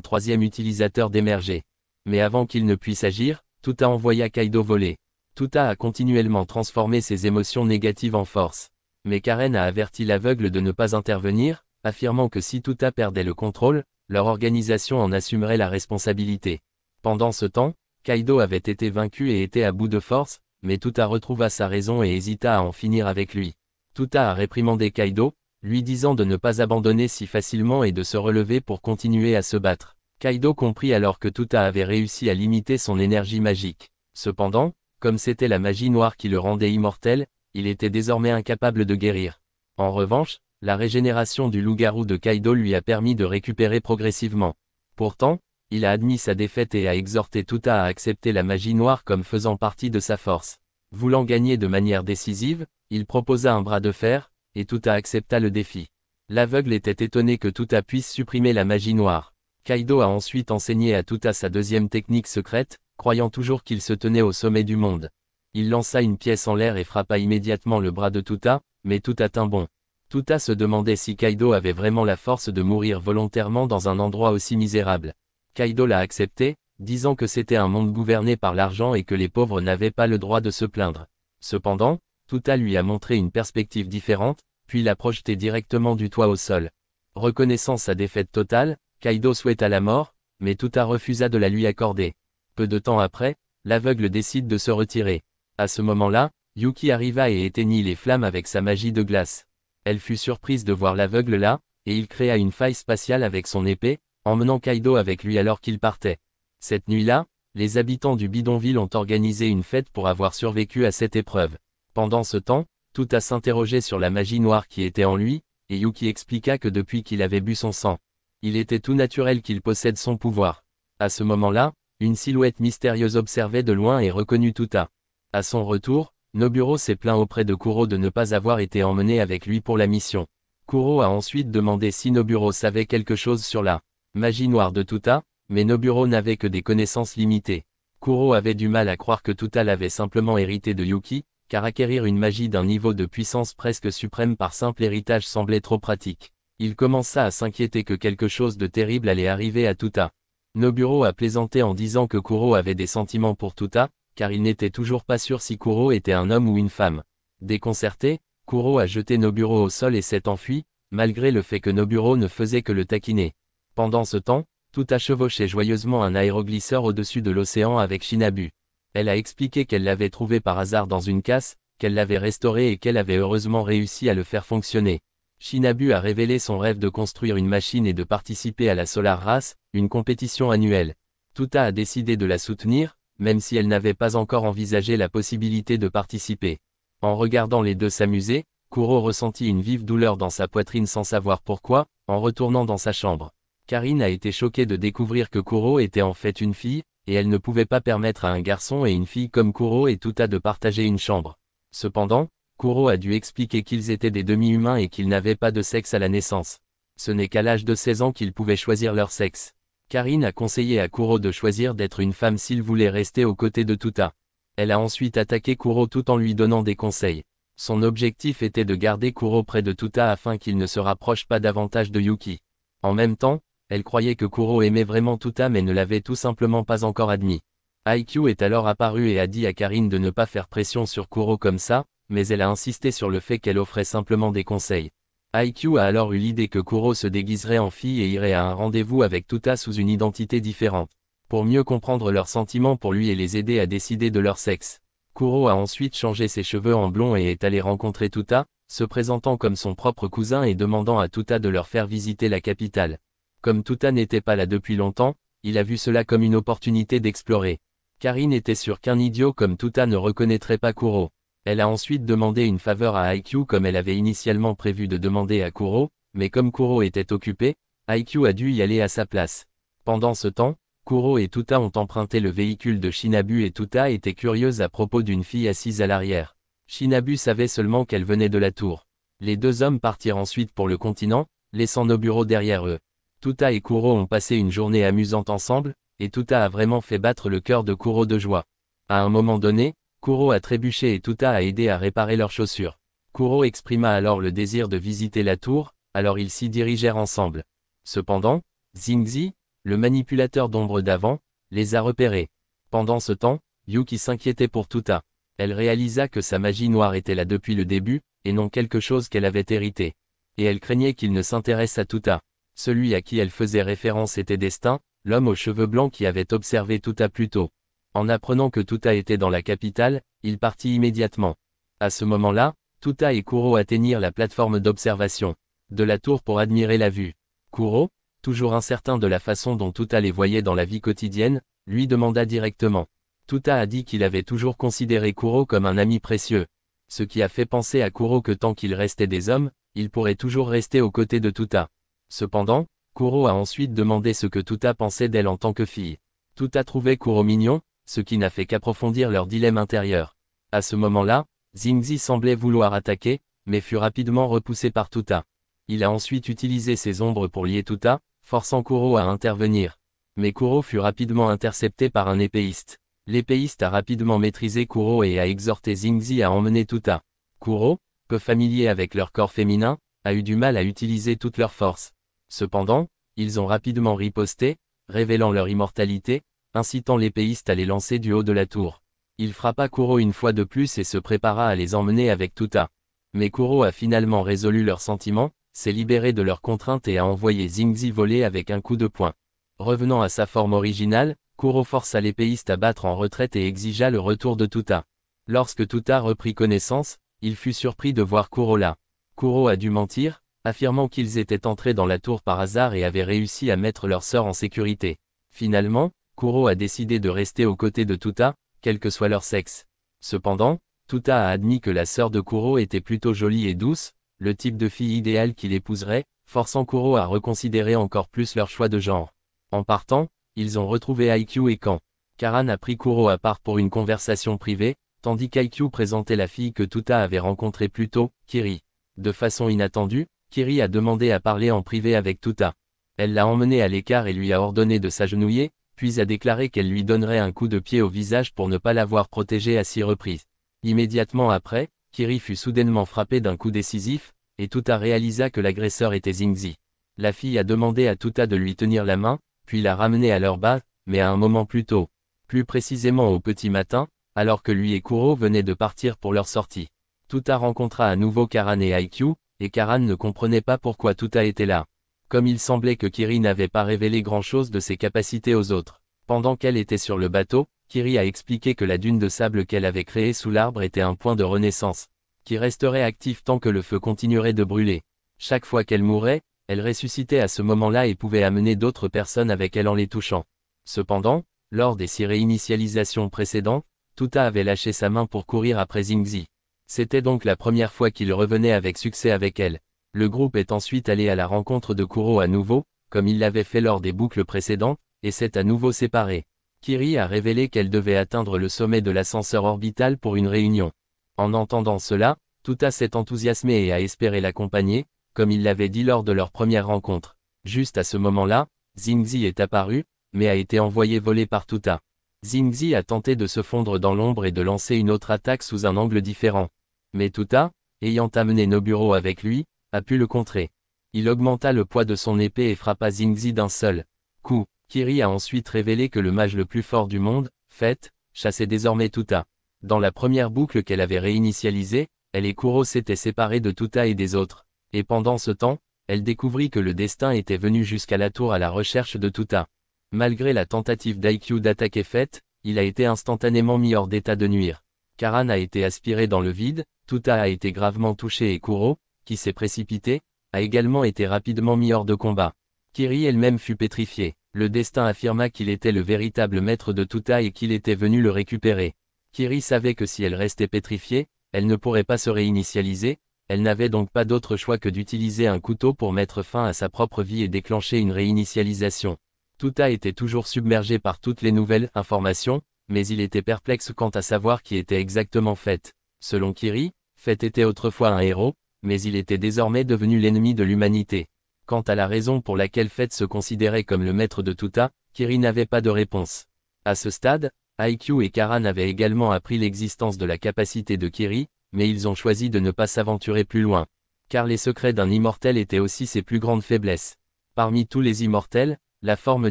troisième utilisateur d'émerger. Mais avant qu'il ne puisse agir, Tuta envoya Kaido voler. Tuta a continuellement transformé ses émotions négatives en force. Mais Karen a averti l'aveugle de ne pas intervenir, affirmant que si Tuta perdait le contrôle, leur organisation en assumerait la responsabilité. Pendant ce temps, Kaido avait été vaincu et était à bout de force, mais Tuta retrouva sa raison et hésita à en finir avec lui. Tuta a réprimandé Kaido, lui disant de ne pas abandonner si facilement et de se relever pour continuer à se battre. Kaido comprit alors que Tuta avait réussi à limiter son énergie magique. Cependant, comme c'était la magie noire qui le rendait immortel, il était désormais incapable de guérir. En revanche, la régénération du loup-garou de Kaido lui a permis de récupérer progressivement. Pourtant, il a admis sa défaite et a exhorté Tuta à accepter la magie noire comme faisant partie de sa force. Voulant gagner de manière décisive, il proposa un bras de fer, et Tuta accepta le défi. L'aveugle était étonné que Tuta puisse supprimer la magie noire. Kaido a ensuite enseigné à Tuta sa deuxième technique secrète, croyant toujours qu'il se tenait au sommet du monde. Il lança une pièce en l'air et frappa immédiatement le bras de Tuta, mais Tuta tint bon. Tuta se demandait si Kaido avait vraiment la force de mourir volontairement dans un endroit aussi misérable. Kaido l'a accepté, disant que c'était un monde gouverné par l'argent et que les pauvres n'avaient pas le droit de se plaindre. Cependant, Tuta lui a montré une perspective différente, puis l'a projeté directement du toit au sol. Reconnaissant sa défaite totale, Kaido souhaita la mort, mais Tuta refusa de la lui accorder. Peu de temps après, l'aveugle décide de se retirer. À ce moment-là, Yuki arriva et éteignit les flammes avec sa magie de glace. Elle fut surprise de voir l'aveugle là, et il créa une faille spatiale avec son épée, emmenant Kaido avec lui alors qu'il partait. Cette nuit-là, les habitants du bidonville ont organisé une fête pour avoir survécu à cette épreuve. Pendant ce temps, Tuta s'interrogeait sur la magie noire qui était en lui, et Yuki expliqua que depuis qu'il avait bu son sang, il était tout naturel qu'il possède son pouvoir. À ce moment-là, une silhouette mystérieuse observait de loin et reconnut Tuta. À son retour, Noburo s'est plaint auprès de Kuro de ne pas avoir été emmené avec lui pour la mission. Kuro a ensuite demandé si Noburo savait quelque chose sur la magie noire de Tuta, mais Noburo n'avait que des connaissances limitées. Kuro avait du mal à croire que Tuta l'avait simplement hérité de Yuki, car acquérir une magie d'un niveau de puissance presque suprême par simple héritage semblait trop pratique. Il commença à s'inquiéter que quelque chose de terrible allait arriver à Tuta. Noburo a plaisanté en disant que Kuro avait des sentiments pour Tuta, car il n'était toujours pas sûr si Kuro était un homme ou une femme. Déconcerté, Kuro a jeté Noburo au sol et s'est enfui, malgré le fait que Noburo ne faisait que le taquiner. Pendant ce temps, Tuta chevauchait joyeusement un aéroglisseur au-dessus de l'océan avec Shinabu. Elle a expliqué qu'elle l'avait trouvé par hasard dans une casse, qu'elle l'avait restauré et qu'elle avait heureusement réussi à le faire fonctionner. Shinabu a révélé son rêve de construire une machine et de participer à la Solar Race, une compétition annuelle. Tuta a décidé de la soutenir, même si elle n'avait pas encore envisagé la possibilité de participer. En regardant les deux s'amuser, Kuro ressentit une vive douleur dans sa poitrine sans savoir pourquoi, en retournant dans sa chambre. Karine a été choquée de découvrir que Kuro était en fait une fille, et elle ne pouvait pas permettre à un garçon et une fille comme Kuro et Tuta de partager une chambre. Cependant, Kuro a dû expliquer qu'ils étaient des demi-humains et qu'ils n'avaient pas de sexe à la naissance. Ce n'est qu'à l'âge de 16 ans qu'ils pouvaient choisir leur sexe. Karine a conseillé à Kuro de choisir d'être une femme s'il voulait rester aux côtés de Tuta. Elle a ensuite attaqué Kuro tout en lui donnant des conseils. Son objectif était de garder Kuro près de Tuta afin qu'il ne se rapproche pas davantage de Yuki. En même temps, elle croyait que Kuro aimait vraiment Tuta mais ne l'avait tout simplement pas encore admis. IQ est alors apparu et a dit à Karine de ne pas faire pression sur Kuro comme ça, mais elle a insisté sur le fait qu'elle offrait simplement des conseils. IQ a alors eu l'idée que Kuro se déguiserait en fille et irait à un rendez-vous avec Tuta sous une identité différente, pour mieux comprendre leurs sentiments pour lui et les aider à décider de leur sexe. Kuro a ensuite changé ses cheveux en blond et est allé rencontrer Tuta, se présentant comme son propre cousin et demandant à Tuta de leur faire visiter la capitale. Comme Tuta n'était pas là depuis longtemps, il a vu cela comme une opportunité d'explorer. Karine était sûre qu'un idiot comme Tuta ne reconnaîtrait pas Kuro. Elle a ensuite demandé une faveur à IQ comme elle avait initialement prévu de demander à Kuro, mais comme Kuro était occupé, IQ a dû y aller à sa place. Pendant ce temps, Kuro et Tuta ont emprunté le véhicule de Shinabu et Tuta était curieuse à propos d'une fille assise à l'arrière. Shinabu savait seulement qu'elle venait de la tour. Les deux hommes partirent ensuite pour le continent, laissant nos bureaux derrière eux. Tuta et Kuro ont passé une journée amusante ensemble, et Tuta a vraiment fait battre le cœur de Kuro de joie. À un moment donné, Kuro a trébuché et Tuta a aidé à réparer leurs chaussures. Kuro exprima alors le désir de visiter la tour, alors ils s'y dirigèrent ensemble. Cependant, Xingzi, le manipulateur d'ombre d'avant, les a repérés. Pendant ce temps, Yuki s'inquiétait pour Tuta. Elle réalisa que sa magie noire était là depuis le début, et non quelque chose qu'elle avait hérité. Et elle craignait qu'il ne s'intéresse à Tuta. Celui à qui elle faisait référence était Destin, l'homme aux cheveux blancs qui avait observé Tuta plus tôt. En apprenant que Tuta était dans la capitale, il partit immédiatement. À ce moment-là, Tuta et Kuro atteignirent la plateforme d'observation de la tour pour admirer la vue. Kuro, toujours incertain de la façon dont Tuta les voyait dans la vie quotidienne, lui demanda directement. Tuta a dit qu'il avait toujours considéré Kuro comme un ami précieux. Ce qui a fait penser à Kuro que tant qu'il restait des hommes, il pourrait toujours rester aux côtés de Tuta. Cependant, Kuro a ensuite demandé ce que Tuta pensait d'elle en tant que fille. Tuta trouvait Kuro mignon, ce qui n'a fait qu'approfondir leur dilemme intérieur. À ce moment-là, Xingzi semblait vouloir attaquer, mais fut rapidement repoussé par Tuta. Il a ensuite utilisé ses ombres pour lier Tuta, forçant Kuro à intervenir. Mais Kuro fut rapidement intercepté par un épéiste. L'épéiste a rapidement maîtrisé Kuro et a exhorté Xingzi à emmener Tuta. Kuro, peu familier avec leur corps féminin, a eu du mal à utiliser toute leur force. Cependant, ils ont rapidement riposté, révélant leur immortalité, incitant l'épéiste à les lancer du haut de la tour. Il frappa Kuro une fois de plus et se prépara à les emmener avec Tuta. Mais Kuro a finalement résolu leurs sentiments, s'est libéré de leurs contraintes et a envoyé Xingzi voler avec un coup de poing. Revenant à sa forme originale, Kuro força l'épéiste à battre en retraite et exigea le retour de Tuta. Lorsque Tuta reprit connaissance, il fut surpris de voir Kuro là. Kuro a dû mentir, affirmant qu'ils étaient entrés dans la tour par hasard et avaient réussi à mettre leur sœur en sécurité. Finalement, Kuro a décidé de rester aux côtés de Tuta, quel que soit leur sexe. Cependant, Tuta a admis que la sœur de Kuro était plutôt jolie et douce, le type de fille idéale qu'il épouserait, forçant Kuro à reconsidérer encore plus leur choix de genre. En partant, ils ont retrouvé IQ et Kan. Karan a pris Kuro à part pour une conversation privée, tandis qu'IQ présentait la fille que Tuta avait rencontrée plus tôt, Kiri. De façon inattendue, Kiri a demandé à parler en privé avec Tuta. Elle l'a emmené à l'écart et lui a ordonné de s'agenouiller, puis a déclaré qu'elle lui donnerait un coup de pied au visage pour ne pas l'avoir protégée à 6 reprises. Immédiatement après, Kiri fut soudainement frappé d'un coup décisif, et Tuta réalisa que l'agresseur était Xingzi. La fille a demandé à Tuta de lui tenir la main, puis l'a ramené à leur bas, mais à un moment plus tôt. Plus précisément au petit matin, alors que lui et Kuro venaient de partir pour leur sortie. Tuta rencontra à nouveau Karan et IQ, et Karan ne comprenait pas pourquoi Tuta était là. Comme il semblait que Kiri n'avait pas révélé grand-chose de ses capacités aux autres. Pendant qu'elle était sur le bateau, Kiri a expliqué que la dune de sable qu'elle avait créée sous l'arbre était un point de renaissance, qui resterait actif tant que le feu continuerait de brûler. Chaque fois qu'elle mourait, elle ressuscitait à ce moment-là et pouvait amener d'autres personnes avec elle en les touchant. Cependant, lors des 6 réinitialisations précédentes, Tuta avait lâché sa main pour courir après Xingzi. C'était donc la première fois qu'il revenait avec succès avec elle. Le groupe est ensuite allé à la rencontre de Kuro à nouveau, comme il l'avait fait lors des boucles précédentes, et s'est à nouveau séparé. Kiri a révélé qu'elle devait atteindre le sommet de l'ascenseur orbital pour une réunion. En entendant cela, Tuta s'est enthousiasmé et a espéré l'accompagner, comme il l'avait dit lors de leur première rencontre. Juste à ce moment-là, Xingzi est apparu, mais a été envoyé voler par Tuta. Xingzi a tenté de se fondre dans l'ombre et de lancer une autre attaque sous un angle différent. Mais Tuta, ayant amené Noburo avec lui, a pu le contrer. Il augmenta le poids de son épée et frappa Xingzi d'un seul coup. Kiri a ensuite révélé que le mage le plus fort du monde, Fett, chassait désormais Tuta. Dans la première boucle qu'elle avait réinitialisée, elle et Kuro s'étaient séparés de Tuta et des autres. Et pendant ce temps, elle découvrit que le destin était venu jusqu'à la tour à la recherche de Tuta. Malgré la tentative d'IQ d'attaquer Fett, il a été instantanément mis hors d'état de nuire. Karan a été aspiré dans le vide, Tuta a été gravement touché et Kuro, qui s'est précipité, a également été rapidement mis hors de combat. Kiri elle-même fut pétrifiée. Le destin affirma qu'il était le véritable maître de Tuta et qu'il était venu le récupérer. Kiri savait que si elle restait pétrifiée, elle ne pourrait pas se réinitialiser, elle n'avait donc pas d'autre choix que d'utiliser un couteau pour mettre fin à sa propre vie et déclencher une réinitialisation. Tuta était toujours submergé par toutes les nouvelles informations, mais il était perplexe quant à savoir qui était exactement Fett. Selon Kiri, Fett était autrefois un héros, mais il était désormais devenu l'ennemi de l'humanité. Quant à la raison pour laquelle Fett se considérait comme le maître de Tuta, Kiri n'avait pas de réponse. À ce stade, IQ et Karan avaient également appris l'existence de la capacité de Kiri, mais ils ont choisi de ne pas s'aventurer plus loin. Car les secrets d'un immortel étaient aussi ses plus grandes faiblesses. Parmi tous les immortels, la forme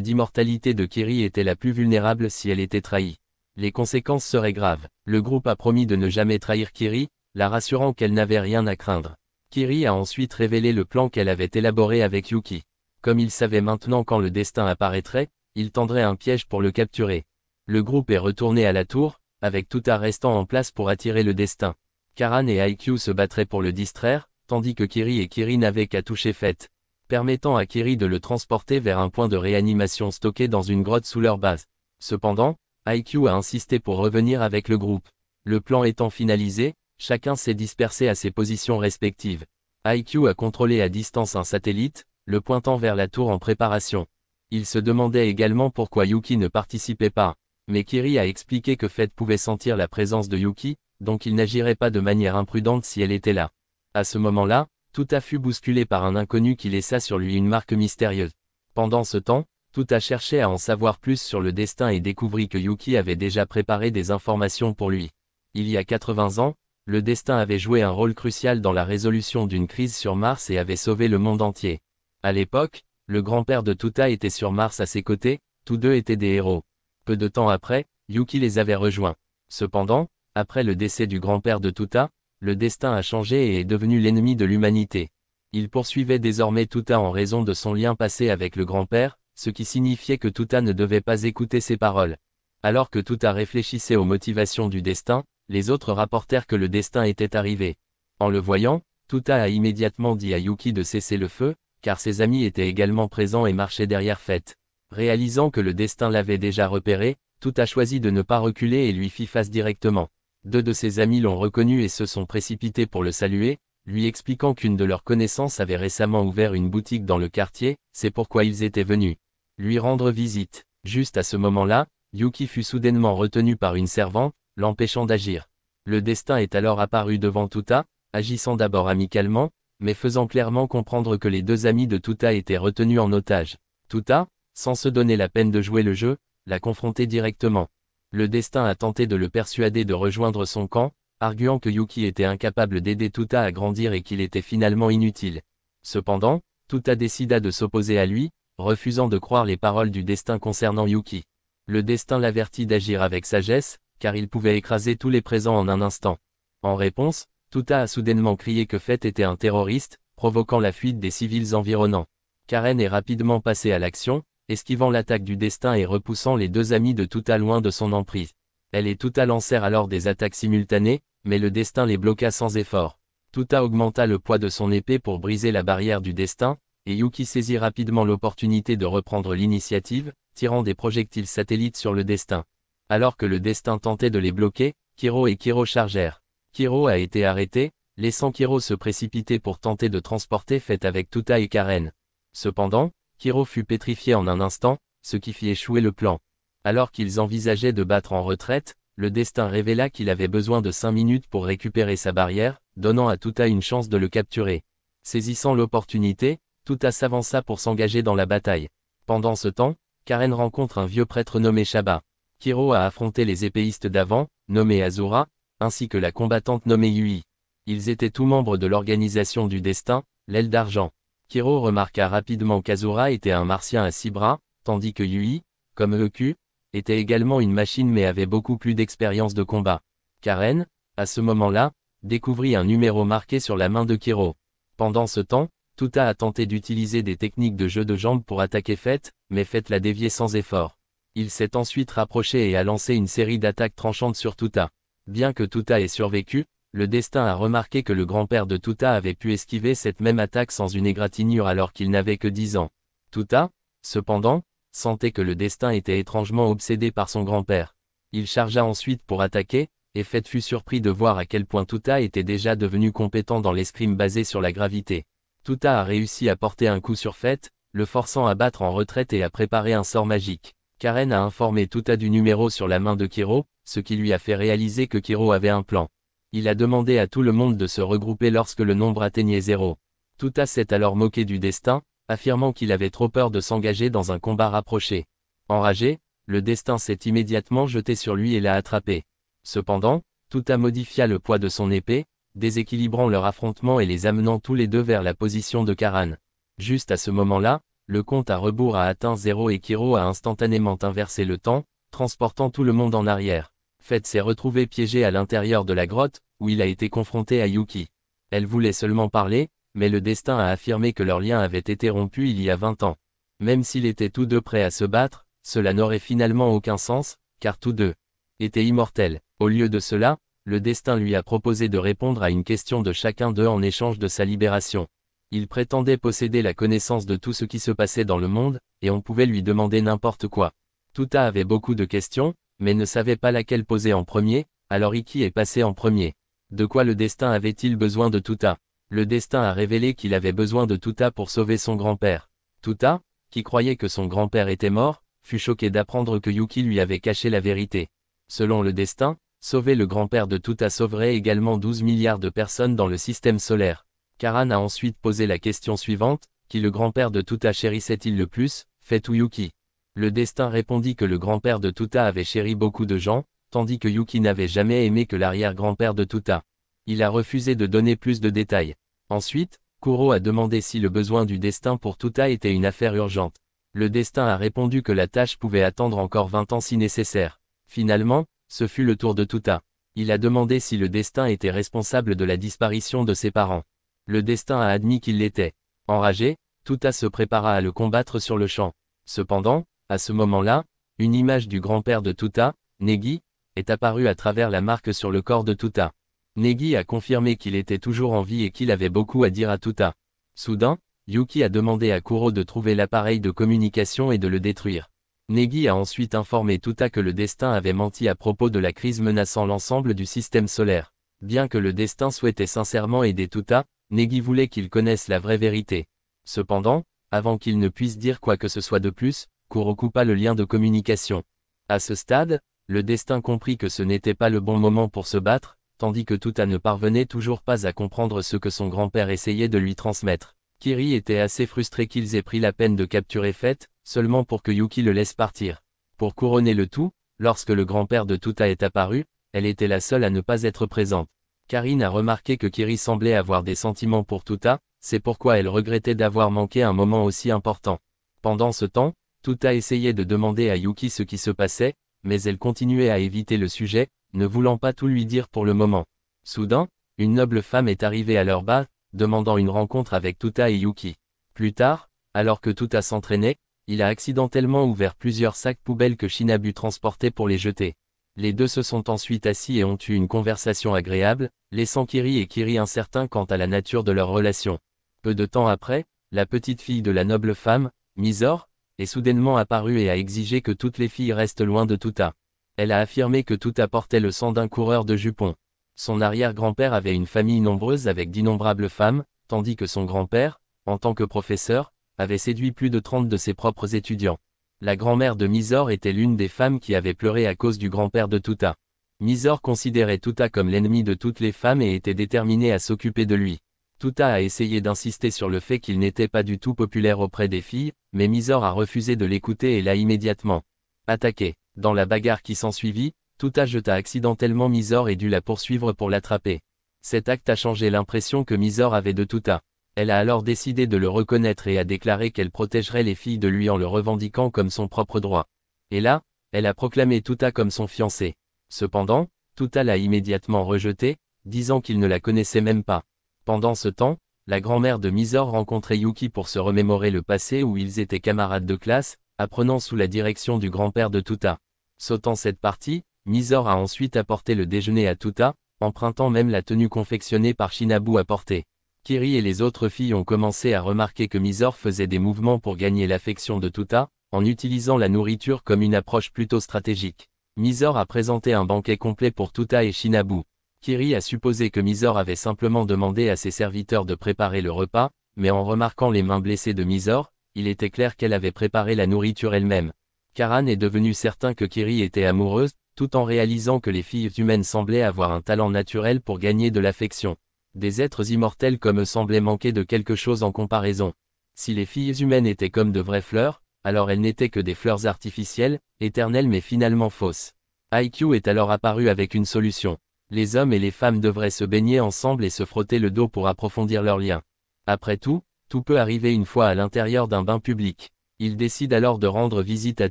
d'immortalité de Kiri était la plus vulnérable si elle était trahie. Les conséquences seraient graves. Le groupe a promis de ne jamais trahir Kiri, la rassurant qu'elle n'avait rien à craindre. Kiri a ensuite révélé le plan qu'elle avait élaboré avec Yuki. Comme il savait maintenant quand le destin apparaîtrait, il tendrait un piège pour le capturer. Le groupe est retourné à la tour, avec Tuta restant en place pour attirer le destin. Karan et IQ se battraient pour le distraire, tandis que Kiri et Kiri n'avaient qu'à toucher Fett, permettant à Kiri de le transporter vers un point de réanimation stocké dans une grotte sous leur base. Cependant, IQ a insisté pour revenir avec le groupe. Le plan étant finalisé, chacun s'est dispersé à ses positions respectives. IQ a contrôlé à distance un satellite, le pointant vers la tour en préparation. Il se demandait également pourquoi Yuki ne participait pas. Mais Kiri a expliqué que Fett pouvait sentir la présence de Yuki, donc il n'agirait pas de manière imprudente si elle était là. À ce moment-là, Tuta fut bousculé par un inconnu qui laissa sur lui une marque mystérieuse. Pendant ce temps, Tuta cherchait à en savoir plus sur le destin et découvrit que Yuki avait déjà préparé des informations pour lui. Il y a 80 ans, le destin avait joué un rôle crucial dans la résolution d'une crise sur Mars et avait sauvé le monde entier. À l'époque, le grand-père de Tuta était sur Mars à ses côtés, tous deux étaient des héros. Peu de temps après, Yuki les avait rejoints. Cependant, après le décès du grand-père de Tuta, le destin a changé et est devenu l'ennemi de l'humanité. Il poursuivait désormais Tuta en raison de son lien passé avec le grand-père, ce qui signifiait que Tuta ne devait pas écouter ses paroles. Alors que Tuta réfléchissait aux motivations du destin, les autres rapportèrent que le destin était arrivé. En le voyant, Tuta a immédiatement dit à Yuki de cesser le feu, car ses amis étaient également présents et marchaient derrière Fett. Réalisant que le destin l'avait déjà repéré, Tuta choisit de ne pas reculer et lui fit face directement. Deux de ses amis l'ont reconnu et se sont précipités pour le saluer, lui expliquant qu'une de leurs connaissances avait récemment ouvert une boutique dans le quartier, c'est pourquoi ils étaient venus lui rendre visite. Juste à ce moment-là, Yuki fut soudainement retenu par une servante, l'empêchant d'agir. Le destin est alors apparu devant Tuta, agissant d'abord amicalement, mais faisant clairement comprendre que les deux amis de Tuta étaient retenus en otage. Tuta, sans se donner la peine de jouer le jeu, l'a confronté directement. Le destin a tenté de le persuader de rejoindre son camp, arguant que Yuki était incapable d'aider Tuta à grandir et qu'il était finalement inutile. Cependant, Tuta décida de s'opposer à lui, refusant de croire les paroles du destin concernant Yuki. Le destin l'avertit d'agir avec sagesse, car il pouvait écraser tous les présents en un instant. En réponse, Tuta a soudainement crié que Fett était un terroriste, provoquant la fuite des civils environnants. Karen est rapidement passée à l'action, esquivant l'attaque du destin et repoussant les deux amis de Tuta loin de son emprise. Elle et Tuta lancèrent alors des attaques simultanées, mais le destin les bloqua sans effort. Tuta augmenta le poids de son épée pour briser la barrière du destin, et Yuki saisit rapidement l'opportunité de reprendre l'initiative, tirant des projectiles satellites sur le destin. Alors que le destin tentait de les bloquer, Kiro et Kiro chargèrent. Kiro a été arrêté, laissant Kiro se précipiter pour tenter de transporter Fett avec Tuta et Karen. Cependant, Kiro fut pétrifié en un instant, ce qui fit échouer le plan. Alors qu'ils envisageaient de battre en retraite, le destin révéla qu'il avait besoin de 5 minutes pour récupérer sa barrière, donnant à Tuta une chance de le capturer. Saisissant l'opportunité, Tuta s'avança pour s'engager dans la bataille. Pendant ce temps, Karen rencontre un vieux prêtre nommé Shaba. Kiro a affronté les épéistes d'avant, nommés Azura, ainsi que la combattante nommée Yui. Ils étaient tous membres de l'organisation du destin, l'aile d'argent. Kiro remarqua rapidement qu'Azura était un martien à 6 bras, tandis que Yui, comme EQ, était également une machine mais avait beaucoup plus d'expérience de combat. Karen, à ce moment-là, découvrit un numéro marqué sur la main de Kiro. Pendant ce temps, Tuta a tenté d'utiliser des techniques de jeu de jambes pour attaquer Fett, mais Fett l'a dévié sans effort. Il s'est ensuite rapproché et a lancé une série d'attaques tranchantes sur Tuta. Bien que Tuta ait survécu, le destin a remarqué que le grand-père de Tuta avait pu esquiver cette même attaque sans une égratignure alors qu'il n'avait que 10 ans. Tuta, cependant, sentait que le destin était étrangement obsédé par son grand-père. Il chargea ensuite pour attaquer, et Fett fut surpris de voir à quel point Tuta était déjà devenu compétent dans l'escrime basé sur la gravité. Tuta a réussi à porter un coup sur Fett, le forçant à battre en retraite et à préparer un sort magique. Karen a informé Tuta du numéro sur la main de Kiro, ce qui lui a fait réaliser que Kiro avait un plan. Il a demandé à tout le monde de se regrouper lorsque le nombre atteignait 0. Tuta s'est alors moqué du destin, affirmant qu'il avait trop peur de s'engager dans un combat rapproché. Enragé, le destin s'est immédiatement jeté sur lui et l'a attrapé. Cependant, Tuta modifia le poids de son épée, déséquilibrant leur affrontement et les amenant tous les deux vers la position de Karan. Juste à ce moment-là, le compte à rebours a atteint 0 et Kiro a instantanément inversé le temps, transportant tout le monde en arrière. Fett s'est retrouvé piégé à l'intérieur de la grotte, où il a été confronté à Yuki. Elle voulait seulement parler, mais le destin a affirmé que leur lien avait été rompu il y a 20 ans. Même s'ils étaient tous deux prêts à se battre, cela n'aurait finalement aucun sens, car tous deux étaient immortels. Au lieu de cela, le destin lui a proposé de répondre à une question de chacun d'eux en échange de sa libération. Il prétendait posséder la connaissance de tout ce qui se passait dans le monde, et on pouvait lui demander n'importe quoi. Tuta avait beaucoup de questions, mais ne savait pas laquelle poser en premier, alors Ikki est passé en premier. De quoi le destin avait-il besoin de Tuta? Le destin a révélé qu'il avait besoin de Tuta pour sauver son grand-père. Tuta, qui croyait que son grand-père était mort, fut choqué d'apprendre que Yuki lui avait caché la vérité. Selon le destin, sauver le grand-père de Tuta sauverait également 12 milliards de personnes dans le système solaire. Karan a ensuite posé la question suivante, qui le grand-père de Tuta chérissait-il le plus, Fett ou Yuki? Le destin répondit que le grand-père de Tuta avait chéri beaucoup de gens, tandis que Yuki n'avait jamais aimé que l'arrière-grand-père de Tuta. Il a refusé de donner plus de détails. Ensuite, Kuro a demandé si le besoin du destin pour Tuta était une affaire urgente. Le destin a répondu que la tâche pouvait attendre encore 20 ans si nécessaire. Finalement, ce fut le tour de Tuta. Il a demandé si le destin était responsable de la disparition de ses parents. Le destin a admis qu'il l'était. Enragé, Tuta se prépara à le combattre sur le champ. Cependant, à ce moment-là, une image du grand-père de Tuta, Negi, est apparue à travers la marque sur le corps de Tuta. Negi a confirmé qu'il était toujours en vie et qu'il avait beaucoup à dire à Tuta. Soudain, Yuki a demandé à Kuro de trouver l'appareil de communication et de le détruire. Negi a ensuite informé Tuta que le destin avait menti à propos de la crise menaçant l'ensemble du système solaire. Bien que le destin souhaitait sincèrement aider Tuta, Negi voulait qu'il connaisse la vraie vérité. Cependant, avant qu'il ne puisse dire quoi que ce soit de plus, Kuro coupa le lien de communication. À ce stade, le destin comprit que ce n'était pas le bon moment pour se battre, tandis que Tuta ne parvenait toujours pas à comprendre ce que son grand-père essayait de lui transmettre. Kiri était assez frustré qu'ils aient pris la peine de capturer Fett, seulement pour que Yuki le laisse partir. Pour couronner le tout, lorsque le grand-père de Tuta est apparu, elle était la seule à ne pas être présente. Karine a remarqué que Kiri semblait avoir des sentiments pour Tuta, c'est pourquoi elle regrettait d'avoir manqué un moment aussi important. Pendant ce temps, Tuta essayait de demander à Yuki ce qui se passait, mais elle continuait à éviter le sujet, ne voulant pas tout lui dire pour le moment. Soudain, une noble femme est arrivée à leur bas, demandant une rencontre avec Tuta et Yuki. Plus tard, alors que Tuta s'entraînait, il a accidentellement ouvert plusieurs sacs poubelles que Shinabu transportait pour les jeter. Les deux se sont ensuite assis et ont eu une conversation agréable, laissant Kiri et Kiri incertains quant à la nature de leur relation. Peu de temps après, la petite fille de la noble femme, Mizore, est soudainement apparue et a exigé que toutes les filles restent loin de Tuta. Elle a affirmé que Tuta portait le sang d'un coureur de jupons. Son arrière-grand-père avait une famille nombreuse avec d'innombrables femmes, tandis que son grand-père, en tant que professeur, avait séduit plus de 30 de ses propres étudiants. La grand-mère de Mizor était l'une des femmes qui avait pleuré à cause du grand-père de Tuta. Mizor considérait Tuta comme l'ennemi de toutes les femmes et était déterminé à s'occuper de lui. Tuta a essayé d'insister sur le fait qu'il n'était pas du tout populaire auprès des filles, mais Mizor a refusé de l'écouter et l'a immédiatement attaqué. Dans la bagarre qui s'ensuivit, Tuta jeta accidentellement Mizor et dut la poursuivre pour l'attraper. Cet acte a changé l'impression que Mizor avait de Tuta. Elle a alors décidé de le reconnaître et a déclaré qu'elle protégerait les filles de lui en le revendiquant comme son propre droit. Et là, elle a proclamé Tuta comme son fiancé. Cependant, Tuta l'a immédiatement rejeté, disant qu'il ne la connaissait même pas. Pendant ce temps, la grand-mère de Mizor rencontrait Yuki pour se remémorer le passé où ils étaient camarades de classe, apprenant sous la direction du grand-père de Tuta. Sautant cette partie, Mizor a ensuite apporté le déjeuner à Tuta, empruntant même la tenue confectionnée par Shinabu à porter. Kiri et les autres filles ont commencé à remarquer que Mizor faisait des mouvements pour gagner l'affection de Tuta, en utilisant la nourriture comme une approche plutôt stratégique. Mizor a présenté un banquet complet pour Tuta et Shinabu. Kiri a supposé que Mizor avait simplement demandé à ses serviteurs de préparer le repas, mais en remarquant les mains blessées de Mizor, il était clair qu'elle avait préparé la nourriture elle-même. Karan est devenu certain que Kiri était amoureuse, tout en réalisant que les filles humaines semblaient avoir un talent naturel pour gagner de l'affection. Des êtres immortels comme eux semblaient manquer de quelque chose en comparaison. Si les filles humaines étaient comme de vraies fleurs, alors elles n'étaient que des fleurs artificielles, éternelles mais finalement fausses. IQ est alors apparu avec une solution. Les hommes et les femmes devraient se baigner ensemble et se frotter le dos pour approfondir leurs liens. Après tout peut arriver une fois à l'intérieur d'un bain public. Il décide alors de rendre visite à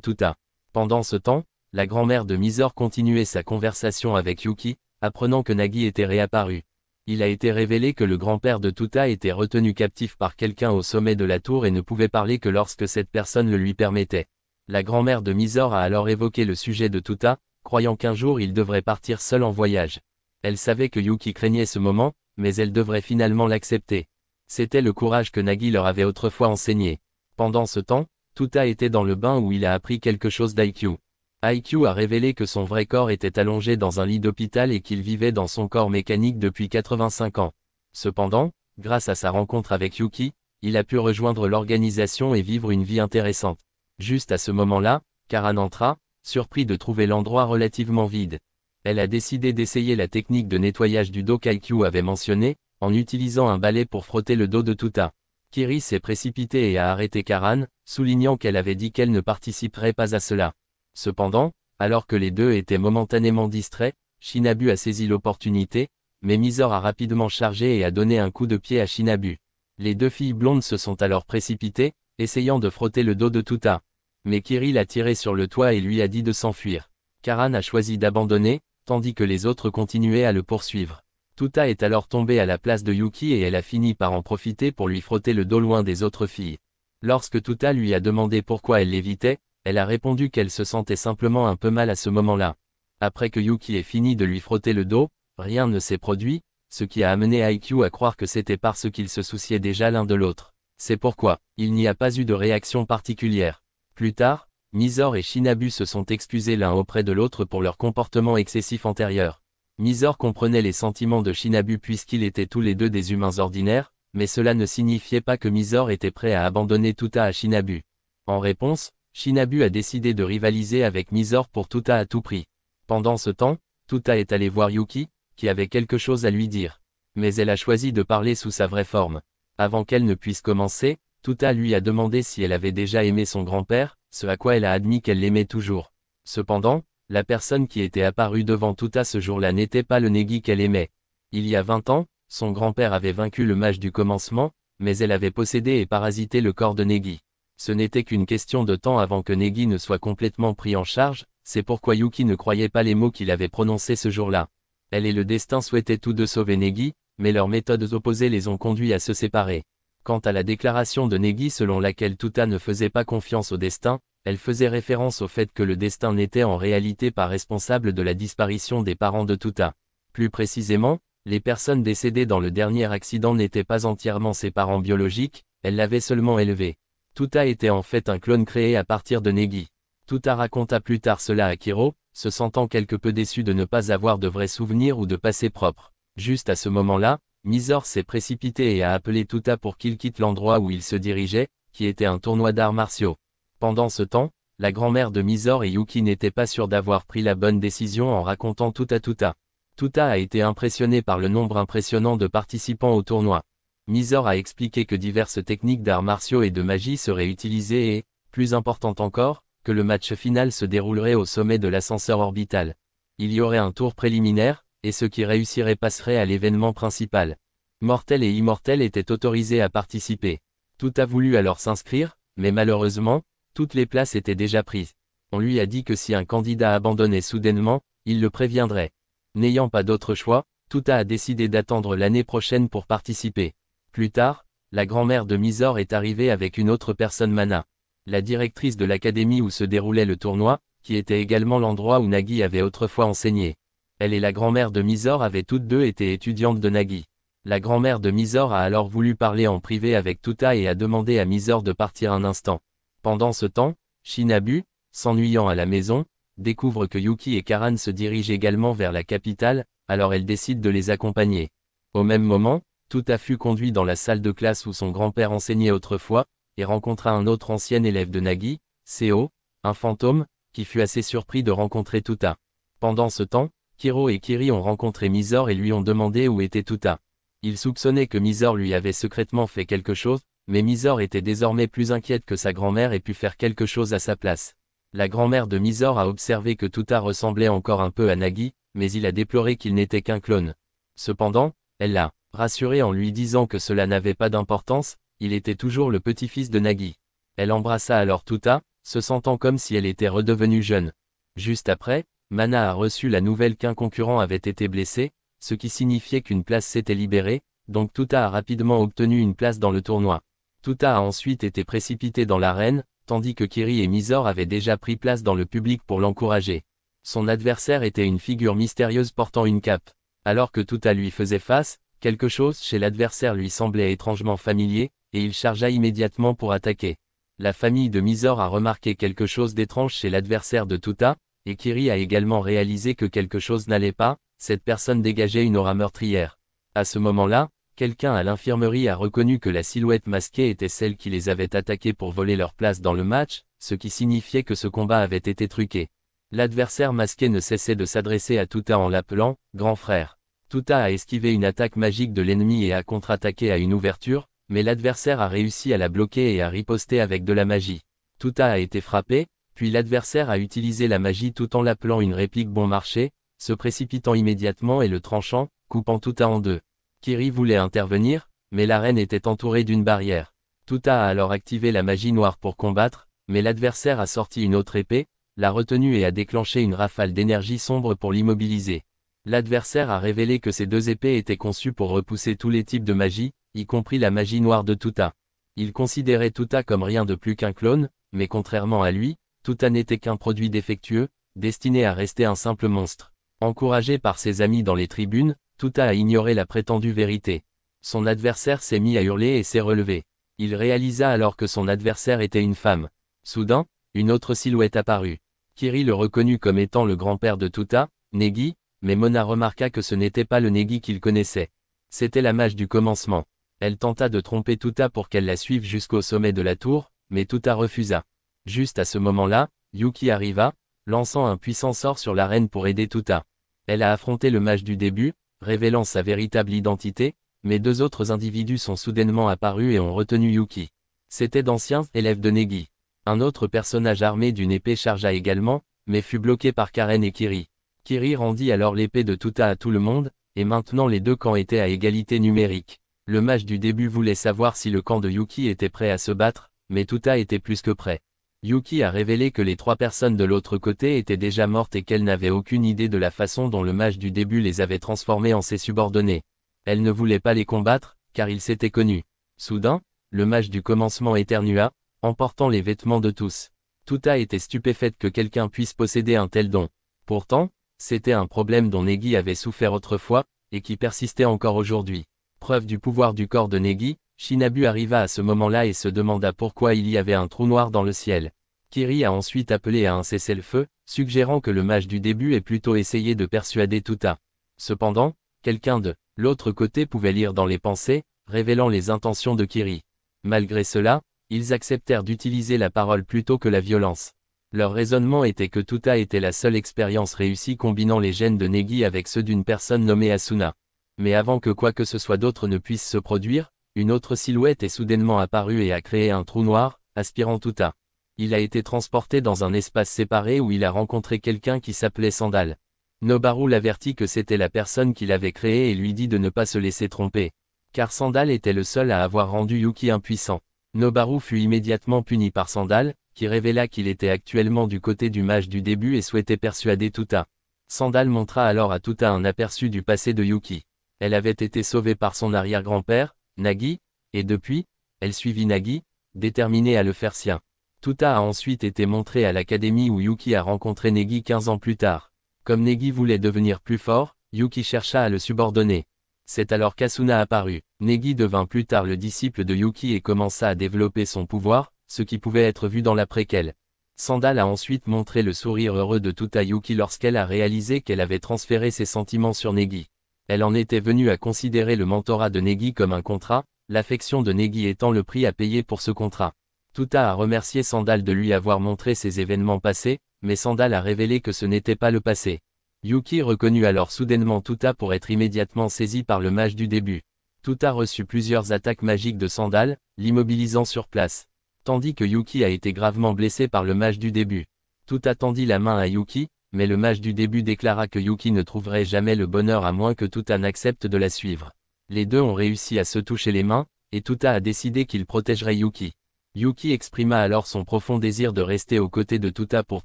Tuta. Pendant ce temps, la grand-mère de Mizor continuait sa conversation avec Yuki, apprenant que Nagi était réapparu. Il a été révélé que le grand-père de Tuta était retenu captif par quelqu'un au sommet de la tour et ne pouvait parler que lorsque cette personne le lui permettait. La grand-mère de Mizor a alors évoqué le sujet de Tuta, croyant qu'un jour il devrait partir seul en voyage. Elle savait que Yuki craignait ce moment, mais elle devrait finalement l'accepter. C'était le courage que Nagi leur avait autrefois enseigné. Pendant ce temps, Tuta était dans le bain où il a appris quelque chose d'IQ. IQ a révélé que son vrai corps était allongé dans un lit d'hôpital et qu'il vivait dans son corps mécanique depuis 85 ans. Cependant, grâce à sa rencontre avec Yuki, il a pu rejoindre l'organisation et vivre une vie intéressante. Juste à ce moment-là, Karan entra, surpris de trouver l'endroit relativement vide. Elle a décidé d'essayer la technique de nettoyage du dos qu'IQ avait mentionnée, en utilisant un balai pour frotter le dos de Tuta. Kiri s'est précipitée et a arrêté Karan, soulignant qu'elle avait dit qu'elle ne participerait pas à cela. Cependant, alors que les deux étaient momentanément distraits, Shinabu a saisi l'opportunité, mais Mizor a rapidement chargé et a donné un coup de pied à Shinabu. Les deux filles blondes se sont alors précipitées, essayant de frotter le dos de Tuta. Mais Kiri l'a tiré sur le toit et lui a dit de s'enfuir. Karan a choisi d'abandonner, tandis que les autres continuaient à le poursuivre. Tuta est alors tombée à la place de Yuki et elle a fini par en profiter pour lui frotter le dos loin des autres filles. Lorsque Tuta lui a demandé pourquoi elle l'évitait, elle a répondu qu'elle se sentait simplement un peu mal à ce moment-là. Après que Yuki ait fini de lui frotter le dos, rien ne s'est produit, ce qui a amené IQ à croire que c'était parce qu'ils se souciaient déjà l'un de l'autre. C'est pourquoi, il n'y a pas eu de réaction particulière. Plus tard, Mizor et Shinabu se sont excusés l'un auprès de l'autre pour leur comportement excessif antérieur. Mizor comprenait les sentiments de Shinabu puisqu'ils étaient tous les deux des humains ordinaires, mais cela ne signifiait pas que Mizor était prêt à abandonner Tuta à Shinabu. En réponse, Shinabu a décidé de rivaliser avec Mizor pour Tuta à tout prix. Pendant ce temps, Tuta est allé voir Yuki, qui avait quelque chose à lui dire. Mais elle a choisi de parler sous sa vraie forme. Avant qu'elle ne puisse commencer, Tuta lui a demandé si elle avait déjà aimé son grand-père, ce à quoi elle a admis qu'elle l'aimait toujours. Cependant, la personne qui était apparue devant Tuta ce jour-là n'était pas le Negi qu'elle aimait. Il y a 20 ans, son grand-père avait vaincu le mage du commencement, mais elle avait possédé et parasité le corps de Negi. Ce n'était qu'une question de temps avant que Negi ne soit complètement pris en charge, c'est pourquoi Yuki ne croyait pas les mots qu'il avait prononcés ce jour-là. Elle et le destin souhaitaient tous deux sauver Negi, mais leurs méthodes opposées les ont conduits à se séparer. Quant à la déclaration de Negi selon laquelle Tuta ne faisait pas confiance au destin, elle faisait référence au fait que le destin n'était en réalité pas responsable de la disparition des parents de Tuta. Plus précisément, les personnes décédées dans le dernier accident n'étaient pas entièrement ses parents biologiques, elle l'avait seulement élevé. Tuta était en fait un clone créé à partir de Negi. Tuta raconta plus tard cela à Kiro, se sentant quelque peu déçu de ne pas avoir de vrais souvenirs ou de passé propre. Juste à ce moment-là, Mizore s'est précipité et a appelé Tuta pour qu'il quitte l'endroit où il se dirigeait, qui était un tournoi d'arts martiaux. Pendant ce temps, la grand-mère de Mizore et Yuki n'étaient pas sûrs d'avoir pris la bonne décision en racontant tout à Tuta. Tuta a été impressionné par le nombre impressionnant de participants au tournoi. Mizore a expliqué que diverses techniques d'arts martiaux et de magie seraient utilisées et, plus important encore, que le match final se déroulerait au sommet de l'ascenseur orbital. Il y aurait un tour préliminaire, et ceux qui réussiraient passeraient à l'événement principal. Mortels et immortels étaient autorisés à participer. Tuta voulut alors s'inscrire, mais malheureusement, toutes les places étaient déjà prises. On lui a dit que si un candidat abandonnait soudainement, il le préviendrait. N'ayant pas d'autre choix, Tuta a décidé d'attendre l'année prochaine pour participer. Plus tard, la grand-mère de Mizore est arrivée avec une autre personne, Mana, la directrice de l'académie où se déroulait le tournoi, qui était également l'endroit où Nagi avait autrefois enseigné. Elle et la grand-mère de Mizore avaient toutes deux été étudiantes de Nagi. La grand-mère de Mizore a alors voulu parler en privé avec Tuta et a demandé à Mizore de partir un instant. Pendant ce temps, Shinabu, s'ennuyant à la maison, découvre que Yuki et Karan se dirigent également vers la capitale, alors elle décide de les accompagner. Au même moment, Tuta fut conduit dans la salle de classe où son grand-père enseignait autrefois, et rencontra un autre ancien élève de Nagi, Seo, un fantôme, qui fut assez surpris de rencontrer Tuta. Pendant ce temps, Kiro et Kiri ont rencontré Mizore et lui ont demandé où était Tuta. Ils soupçonnaient que Mizore lui avait secrètement fait quelque chose, mais Mizore était désormais plus inquiète que sa grand-mère ait pu faire quelque chose à sa place. La grand-mère de Mizore a observé que Tuta ressemblait encore un peu à Nagi, mais il a déploré qu'il n'était qu'un clone. Cependant, elle l'a rassuré en lui disant que cela n'avait pas d'importance, il était toujours le petit-fils de Nagi. Elle embrassa alors Tuta, se sentant comme si elle était redevenue jeune. Juste après, Mana a reçu la nouvelle qu'un concurrent avait été blessé, ce qui signifiait qu'une place s'était libérée, donc Tuta a rapidement obtenu une place dans le tournoi. Tuta a ensuite été précipité dans l'arène, tandis que Kiri et Mizore avaient déjà pris place dans le public pour l'encourager. Son adversaire était une figure mystérieuse portant une cape. Alors que Tuta lui faisait face, quelque chose chez l'adversaire lui semblait étrangement familier, et il chargea immédiatement pour attaquer. La famille de Mizore a remarqué quelque chose d'étrange chez l'adversaire de Tuta, et Kiri a également réalisé que quelque chose n'allait pas, cette personne dégageait une aura meurtrière. À ce moment-là, quelqu'un à l'infirmerie a reconnu que la silhouette masquée était celle qui les avait attaqués pour voler leur place dans le match, ce qui signifiait que ce combat avait été truqué. L'adversaire masqué ne cessait de s'adresser à Tuta en l'appelant « grand frère ». Tuta a esquivé une attaque magique de l'ennemi et a contre-attaqué à une ouverture, mais l'adversaire a réussi à la bloquer et a riposté avec de la magie. Tuta a été frappé, puis l'adversaire a utilisé la magie tout en l'appelant une réplique bon marché, se précipitant immédiatement et le tranchant, coupant Tuta en deux. Kiri voulait intervenir, mais l'arène était entourée d'une barrière. Tuta a alors activé la magie noire pour combattre, mais l'adversaire a sorti une autre épée, l'a retenue et a déclenché une rafale d'énergie sombre pour l'immobiliser. L'adversaire a révélé que ces deux épées étaient conçues pour repousser tous les types de magie, y compris la magie noire de Tuta. Il considérait Tuta comme rien de plus qu'un clone, mais contrairement à lui, Tuta n'était qu'un produit défectueux, destiné à rester un simple monstre. Encouragé par ses amis dans les tribunes, Tuta a ignoré la prétendue vérité. Son adversaire s'est mis à hurler et s'est relevé. Il réalisa alors que son adversaire était une femme. Soudain, une autre silhouette apparut. Kiri le reconnut comme étant le grand-père de Tuta, Negi, mais Mona remarqua que ce n'était pas le Negi qu'il connaissait. C'était la mage du commencement. Elle tenta de tromper Tuta pour qu'elle la suive jusqu'au sommet de la tour, mais Tuta refusa. Juste à ce moment-là, Yuki arriva, lançant un puissant sort sur l'arène pour aider Tuta. Elle a affronté le mage du début, révélant sa véritable identité, mais deux autres individus sont soudainement apparus et ont retenu Yuki. C'étaient d'anciens élèves de Negi. Un autre personnage armé d'une épée chargea également, mais fut bloqué par Karen et Kiri. Kiri rendit alors l'épée de Tuta à tout le monde, et maintenant les deux camps étaient à égalité numérique. Le mage du début voulait savoir si le camp de Yuki était prêt à se battre, mais Tuta était plus que prêt. Yuki a révélé que les trois personnes de l'autre côté étaient déjà mortes et qu'elle n'avait aucune idée de la façon dont le mage du début les avait transformés en ses subordonnés. Elle ne voulait pas les combattre, car ils s'étaient connus. Soudain, le mage du commencement éternua, emportant les vêtements de tous. Tuta était stupéfaite que quelqu'un puisse posséder un tel don. Pourtant, c'était un problème dont Negi avait souffert autrefois, et qui persistait encore aujourd'hui. Preuve du pouvoir du corps de Negi, Shinabu arriva à ce moment-là et se demanda pourquoi il y avait un trou noir dans le ciel. Kiri a ensuite appelé à un cessez-le-feu, suggérant que le mage du début ait plutôt essayé de persuader Tuta. Cependant, quelqu'un de l'autre côté pouvait lire dans les pensées, révélant les intentions de Kiri. Malgré cela, ils acceptèrent d'utiliser la parole plutôt que la violence. Leur raisonnement était que Tuta était la seule expérience réussie combinant les gènes de Negi avec ceux d'une personne nommée Asuna. Mais avant que quoi que ce soit d'autre ne puisse se produire, une autre silhouette est soudainement apparue et a créé un trou noir, aspirant Tuta. Il a été transporté dans un espace séparé où il a rencontré quelqu'un qui s'appelait Sandal. Nobaru l'avertit que c'était la personne qui l'avait créé et lui dit de ne pas se laisser tromper. Car Sandal était le seul à avoir rendu Yuki impuissant. Nobaru fut immédiatement puni par Sandal, qui révéla qu'il était actuellement du côté du mage du début et souhaitait persuader Tuta. Sandal montra alors à Tuta un aperçu du passé de Yuki. Elle avait été sauvée par son arrière-grand-père, Nagi, et depuis, elle suivit Nagi, déterminée à le faire sien. Tuta a ensuite été montré à l'académie où Yuki a rencontré Negi 15 ans plus tard. Comme Negi voulait devenir plus fort, Yuki chercha à le subordonner. C'est alors qu'Asuna apparut. Negi devint plus tard le disciple de Yuki et commença à développer son pouvoir, ce qui pouvait être vu dans la préquelle. Sandal a ensuite montré le sourire heureux de Tuta Yuki lorsqu'elle a réalisé qu'elle avait transféré ses sentiments sur Negi. Elle en était venue à considérer le mentorat de Negi comme un contrat, l'affection de Negi étant le prix à payer pour ce contrat. Tuta a remercié Sandal de lui avoir montré ces événements passés, mais Sandal a révélé que ce n'était pas le passé. Yuki reconnut alors soudainement Tuta pour être immédiatement saisi par le mage du début. Tuta reçut plusieurs attaques magiques de Sandal, l'immobilisant sur place. Tandis que Yuki a été gravement blessé par le mage du début. Tuta tendit la main à Yuki, mais le mage du début déclara que Yuki ne trouverait jamais le bonheur à moins que Tuta n'accepte de la suivre. Les deux ont réussi à se toucher les mains, et Tuta a décidé qu'il protégerait Yuki. Yuki exprima alors son profond désir de rester aux côtés de Tuta pour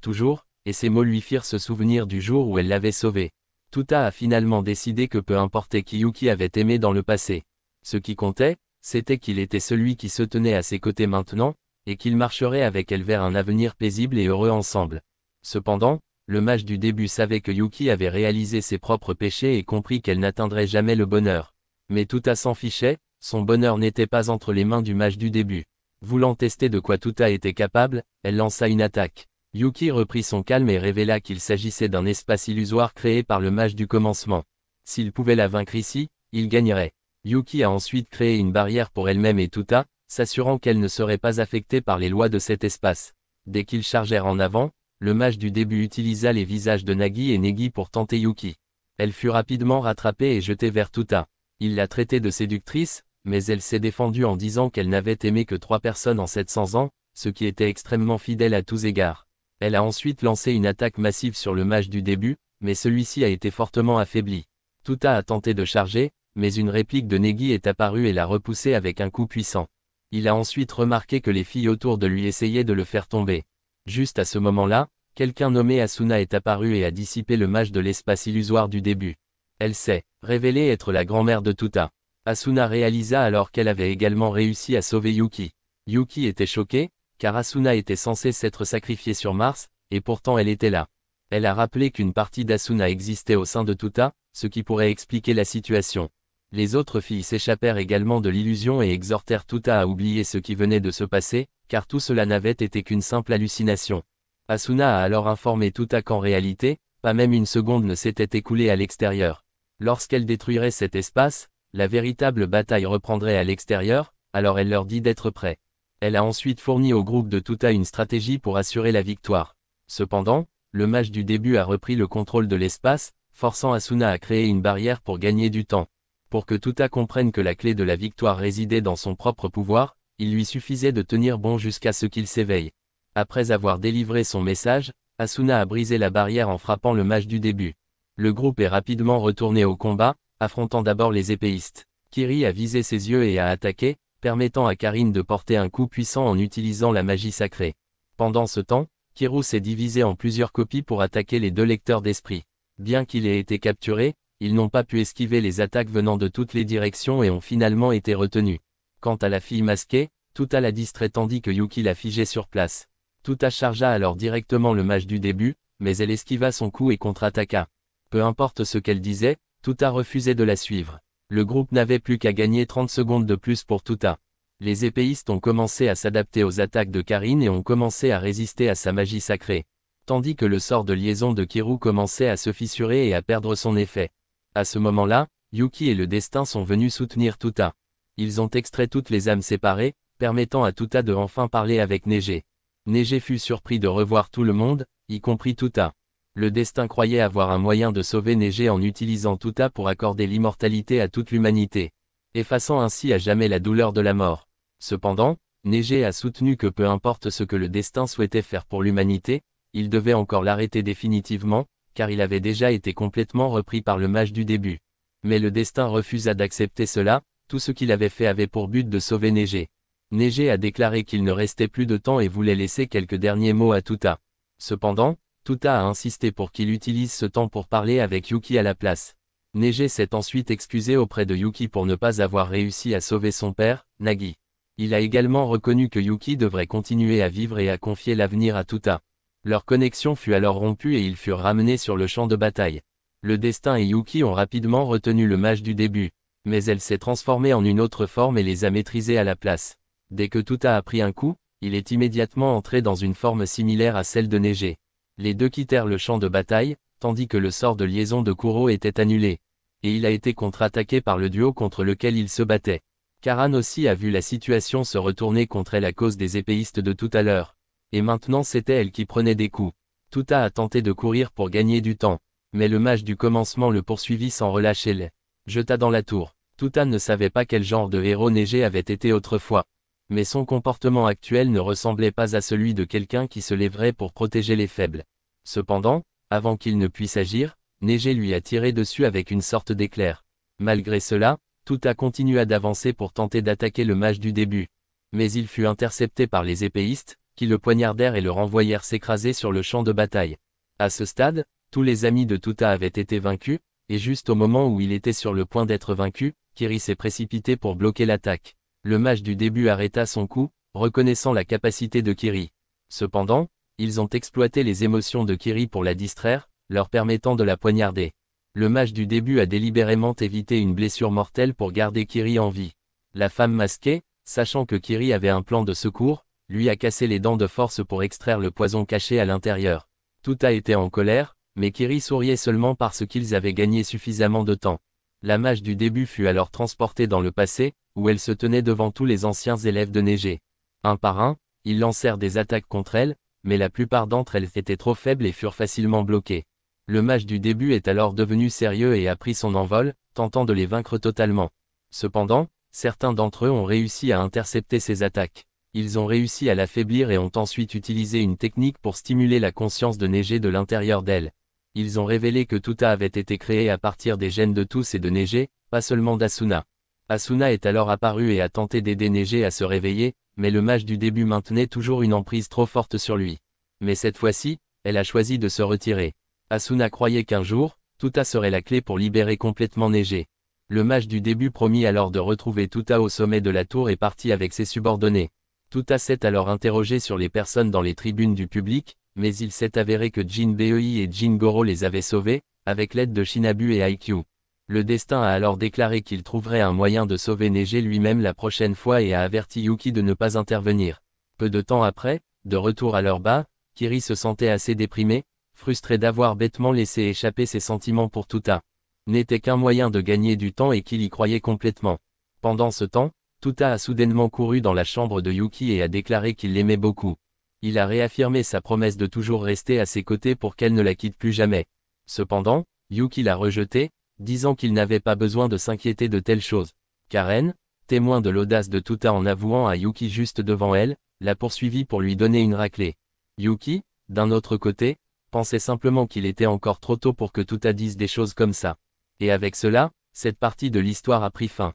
toujours, et ces mots lui firent se souvenir du jour où elle l'avait sauvé. Tuta a finalement décidé que peu importait qui Yuki avait aimé dans le passé. Ce qui comptait, c'était qu'il était celui qui se tenait à ses côtés maintenant, et qu'il marcherait avec elle vers un avenir paisible et heureux ensemble. Cependant, le mage du début savait que Yuki avait réalisé ses propres péchés et compris qu'elle n'atteindrait jamais le bonheur. Mais Tuta s'en fichait, son bonheur n'était pas entre les mains du mage du début. Voulant tester de quoi Tuta était capable, elle lança une attaque. Yuki reprit son calme et révéla qu'il s'agissait d'un espace illusoire créé par le mage du commencement. S'il pouvait la vaincre ici, il gagnerait. Yuki a ensuite créé une barrière pour elle-même et Tuta, s'assurant qu'elle ne serait pas affectée par les lois de cet espace. Dès qu'ils chargèrent en avant, le mage du début utilisa les visages de Nagi et Negi pour tenter Yuki. Elle fut rapidement rattrapée et jetée vers Tuta. Il l'a traitée de séductrice, mais elle s'est défendue en disant qu'elle n'avait aimé que 3 personnes en 700 ans, ce qui était extrêmement fidèle à tous égards. Elle a ensuite lancé une attaque massive sur le mage du début, mais celui-ci a été fortement affaibli. Tuta a tenté de charger, mais une réplique de Negi est apparue et l'a repoussé avec un coup puissant. Il a ensuite remarqué que les filles autour de lui essayaient de le faire tomber. Juste à ce moment-là, quelqu'un nommé Asuna est apparu et a dissipé le mage de l'espace illusoire du début. Elle s'est révélée être la grand-mère de Tuta. Asuna réalisa alors qu'elle avait également réussi à sauver Yuki. Yuki était choquée, car Asuna était censée s'être sacrifiée sur Mars, et pourtant elle était là. Elle a rappelé qu'une partie d'Asuna existait au sein de Tuta, ce qui pourrait expliquer la situation. Les autres filles s'échappèrent également de l'illusion et exhortèrent Tuta à oublier ce qui venait de se passer, car tout cela n'avait été qu'une simple hallucination. Asuna a alors informé Tuta qu'en réalité, pas même une seconde ne s'était écoulée à l'extérieur. Lorsqu'elle détruirait cet espace, la véritable bataille reprendrait à l'extérieur, alors elle leur dit d'être prêts. Elle a ensuite fourni au groupe de Tuta une stratégie pour assurer la victoire. Cependant, le mage du début a repris le contrôle de l'espace, forçant Asuna à créer une barrière pour gagner du temps. Pour que Tuta comprenne que la clé de la victoire résidait dans son propre pouvoir, il lui suffisait de tenir bon jusqu'à ce qu'il s'éveille. Après avoir délivré son message, Asuna a brisé la barrière en frappant le mage du début. Le groupe est rapidement retourné au combat, affrontant d'abord les épéistes. Kiri a visé ses yeux et a attaqué, permettant à Karine de porter un coup puissant en utilisant la magie sacrée. Pendant ce temps, Kiru s'est divisé en plusieurs copies pour attaquer les deux lecteurs d'esprit. Bien qu'il ait été capturé, ils n'ont pas pu esquiver les attaques venant de toutes les directions et ont finalement été retenus. Quant à la fille masquée, Tuta l'a distrait tandis que Yuki l'a figée sur place. Tuta chargea alors directement le mage du début, mais elle esquiva son coup et contre-attaqua. Peu importe ce qu'elle disait, Tuta refusait de la suivre. Le groupe n'avait plus qu'à gagner 30 secondes de plus pour Tuta. Les épéistes ont commencé à s'adapter aux attaques de Karin et ont commencé à résister à sa magie sacrée. Tandis que le sort de liaison de Kiru commençait à se fissurer et à perdre son effet. À ce moment-là, Yuki et le destin sont venus soutenir Tuta. Ils ont extrait toutes les âmes séparées, permettant à Tuta de enfin parler avec Neige. Neige fut surpris de revoir tout le monde, y compris Tuta. Le destin croyait avoir un moyen de sauver Neige en utilisant Tuta pour accorder l'immortalité à toute l'humanité, effaçant ainsi à jamais la douleur de la mort. Cependant, Neige a soutenu que peu importe ce que le destin souhaitait faire pour l'humanité, il devait encore l'arrêter définitivement, car il avait déjà été complètement repris par le mage du début. Mais le destin refusa d'accepter cela, tout ce qu'il avait fait avait pour but de sauver Neige. Neige a déclaré qu'il ne restait plus de temps et voulait laisser quelques derniers mots à Tuta. Cependant, Tuta a insisté pour qu'il utilise ce temps pour parler avec Yuki à la place. Neige s'est ensuite excusé auprès de Yuki pour ne pas avoir réussi à sauver son père, Nagi. Il a également reconnu que Yuki devrait continuer à vivre et à confier l'avenir à Tuta. Leur connexion fut alors rompue et ils furent ramenés sur le champ de bataille. Le destin et Yuki ont rapidement retenu le mage du début, mais elle s'est transformée en une autre forme et les a maîtrisés à la place. Dès que Tuta a pris un coup, il est immédiatement entré dans une forme similaire à celle de Neige. Les deux quittèrent le champ de bataille, tandis que le sort de liaison de Kuro était annulé. Et il a été contre-attaqué par le duo contre lequel il se battait. Karan aussi a vu la situation se retourner contre elle à cause des épéistes de tout à l'heure. Et maintenant c'était elle qui prenait des coups. Tuta a tenté de courir pour gagner du temps. Mais le mage du commencement le poursuivit sans relâcher le jeta dans la tour. Tuta ne savait pas quel genre de héros Neige avait été autrefois. Mais son comportement actuel ne ressemblait pas à celui de quelqu'un qui se lèverait pour protéger les faibles. Cependant, avant qu'il ne puisse agir, Neige lui a tiré dessus avec une sorte d'éclair. Malgré cela, Tuta continua d'avancer pour tenter d'attaquer le mage du début. Mais il fut intercepté par les épéistes, qui le poignardèrent et le renvoyèrent s'écraser sur le champ de bataille. À ce stade, tous les amis de Tuta avaient été vaincus, et juste au moment où il était sur le point d'être vaincu, Kiri s'est précipité pour bloquer l'attaque. Le mage du début arrêta son coup, reconnaissant la capacité de Kiri. Cependant, ils ont exploité les émotions de Kiri pour la distraire, leur permettant de la poignarder. Le mage du début a délibérément évité une blessure mortelle pour garder Kiri en vie. La femme masquée, sachant que Kiri avait un plan de secours, lui a cassé les dents de force pour extraire le poison caché à l'intérieur. Tuta était en colère, mais Kiri souriait seulement parce qu'ils avaient gagné suffisamment de temps. La mage du début fut alors transportée dans le passé, où elle se tenait devant tous les anciens élèves de Neige. Un par un, ils lancèrent des attaques contre elle, mais la plupart d'entre elles étaient trop faibles et furent facilement bloquées. Le mage du début est alors devenu sérieux et a pris son envol, tentant de les vaincre totalement. Cependant, certains d'entre eux ont réussi à intercepter ces attaques. Ils ont réussi à l'affaiblir et ont ensuite utilisé une technique pour stimuler la conscience de Neige de l'intérieur d'elle. Ils ont révélé que Tuta avait été créé à partir des gènes de tous et de Neige, pas seulement d'Asuna. Asuna est alors apparu et a tenté d'aider Neige à se réveiller, mais le mage du début maintenait toujours une emprise trop forte sur lui. Mais cette fois-ci, elle a choisi de se retirer. Asuna croyait qu'un jour, Tuta serait la clé pour libérer complètement Neige. Le mage du début promit alors de retrouver Tuta au sommet de la tour et partit avec ses subordonnés. Tuta s'est alors interrogé sur les personnes dans les tribunes du public, mais il s'est avéré que Jinbei et Jingoro les avaient sauvés, avec l'aide de Shinabu et Aikyu. Le destin a alors déclaré qu'il trouverait un moyen de sauver Neige lui-même la prochaine fois et a averti Yuki de ne pas intervenir. Peu de temps après, de retour à leur bas, Kiri se sentait assez déprimé, frustré d'avoir bêtement laissé échapper ses sentiments pour Tuta. N'était qu'un moyen de gagner du temps et qu'il y croyait complètement. Pendant ce temps, Tuta a soudainement couru dans la chambre de Yuki et a déclaré qu'il l'aimait beaucoup. Il a réaffirmé sa promesse de toujours rester à ses côtés pour qu'elle ne la quitte plus jamais. Cependant, Yuki l'a rejeté, disant qu'il n'avait pas besoin de s'inquiéter de telles choses. Karen, témoin de l'audace de Tuta en avouant à Yuki juste devant elle, l'a poursuivi pour lui donner une raclée. Yuki, d'un autre côté, pensait simplement qu'il était encore trop tôt pour que Tuta dise des choses comme ça. Et avec cela, cette partie de l'histoire a pris fin.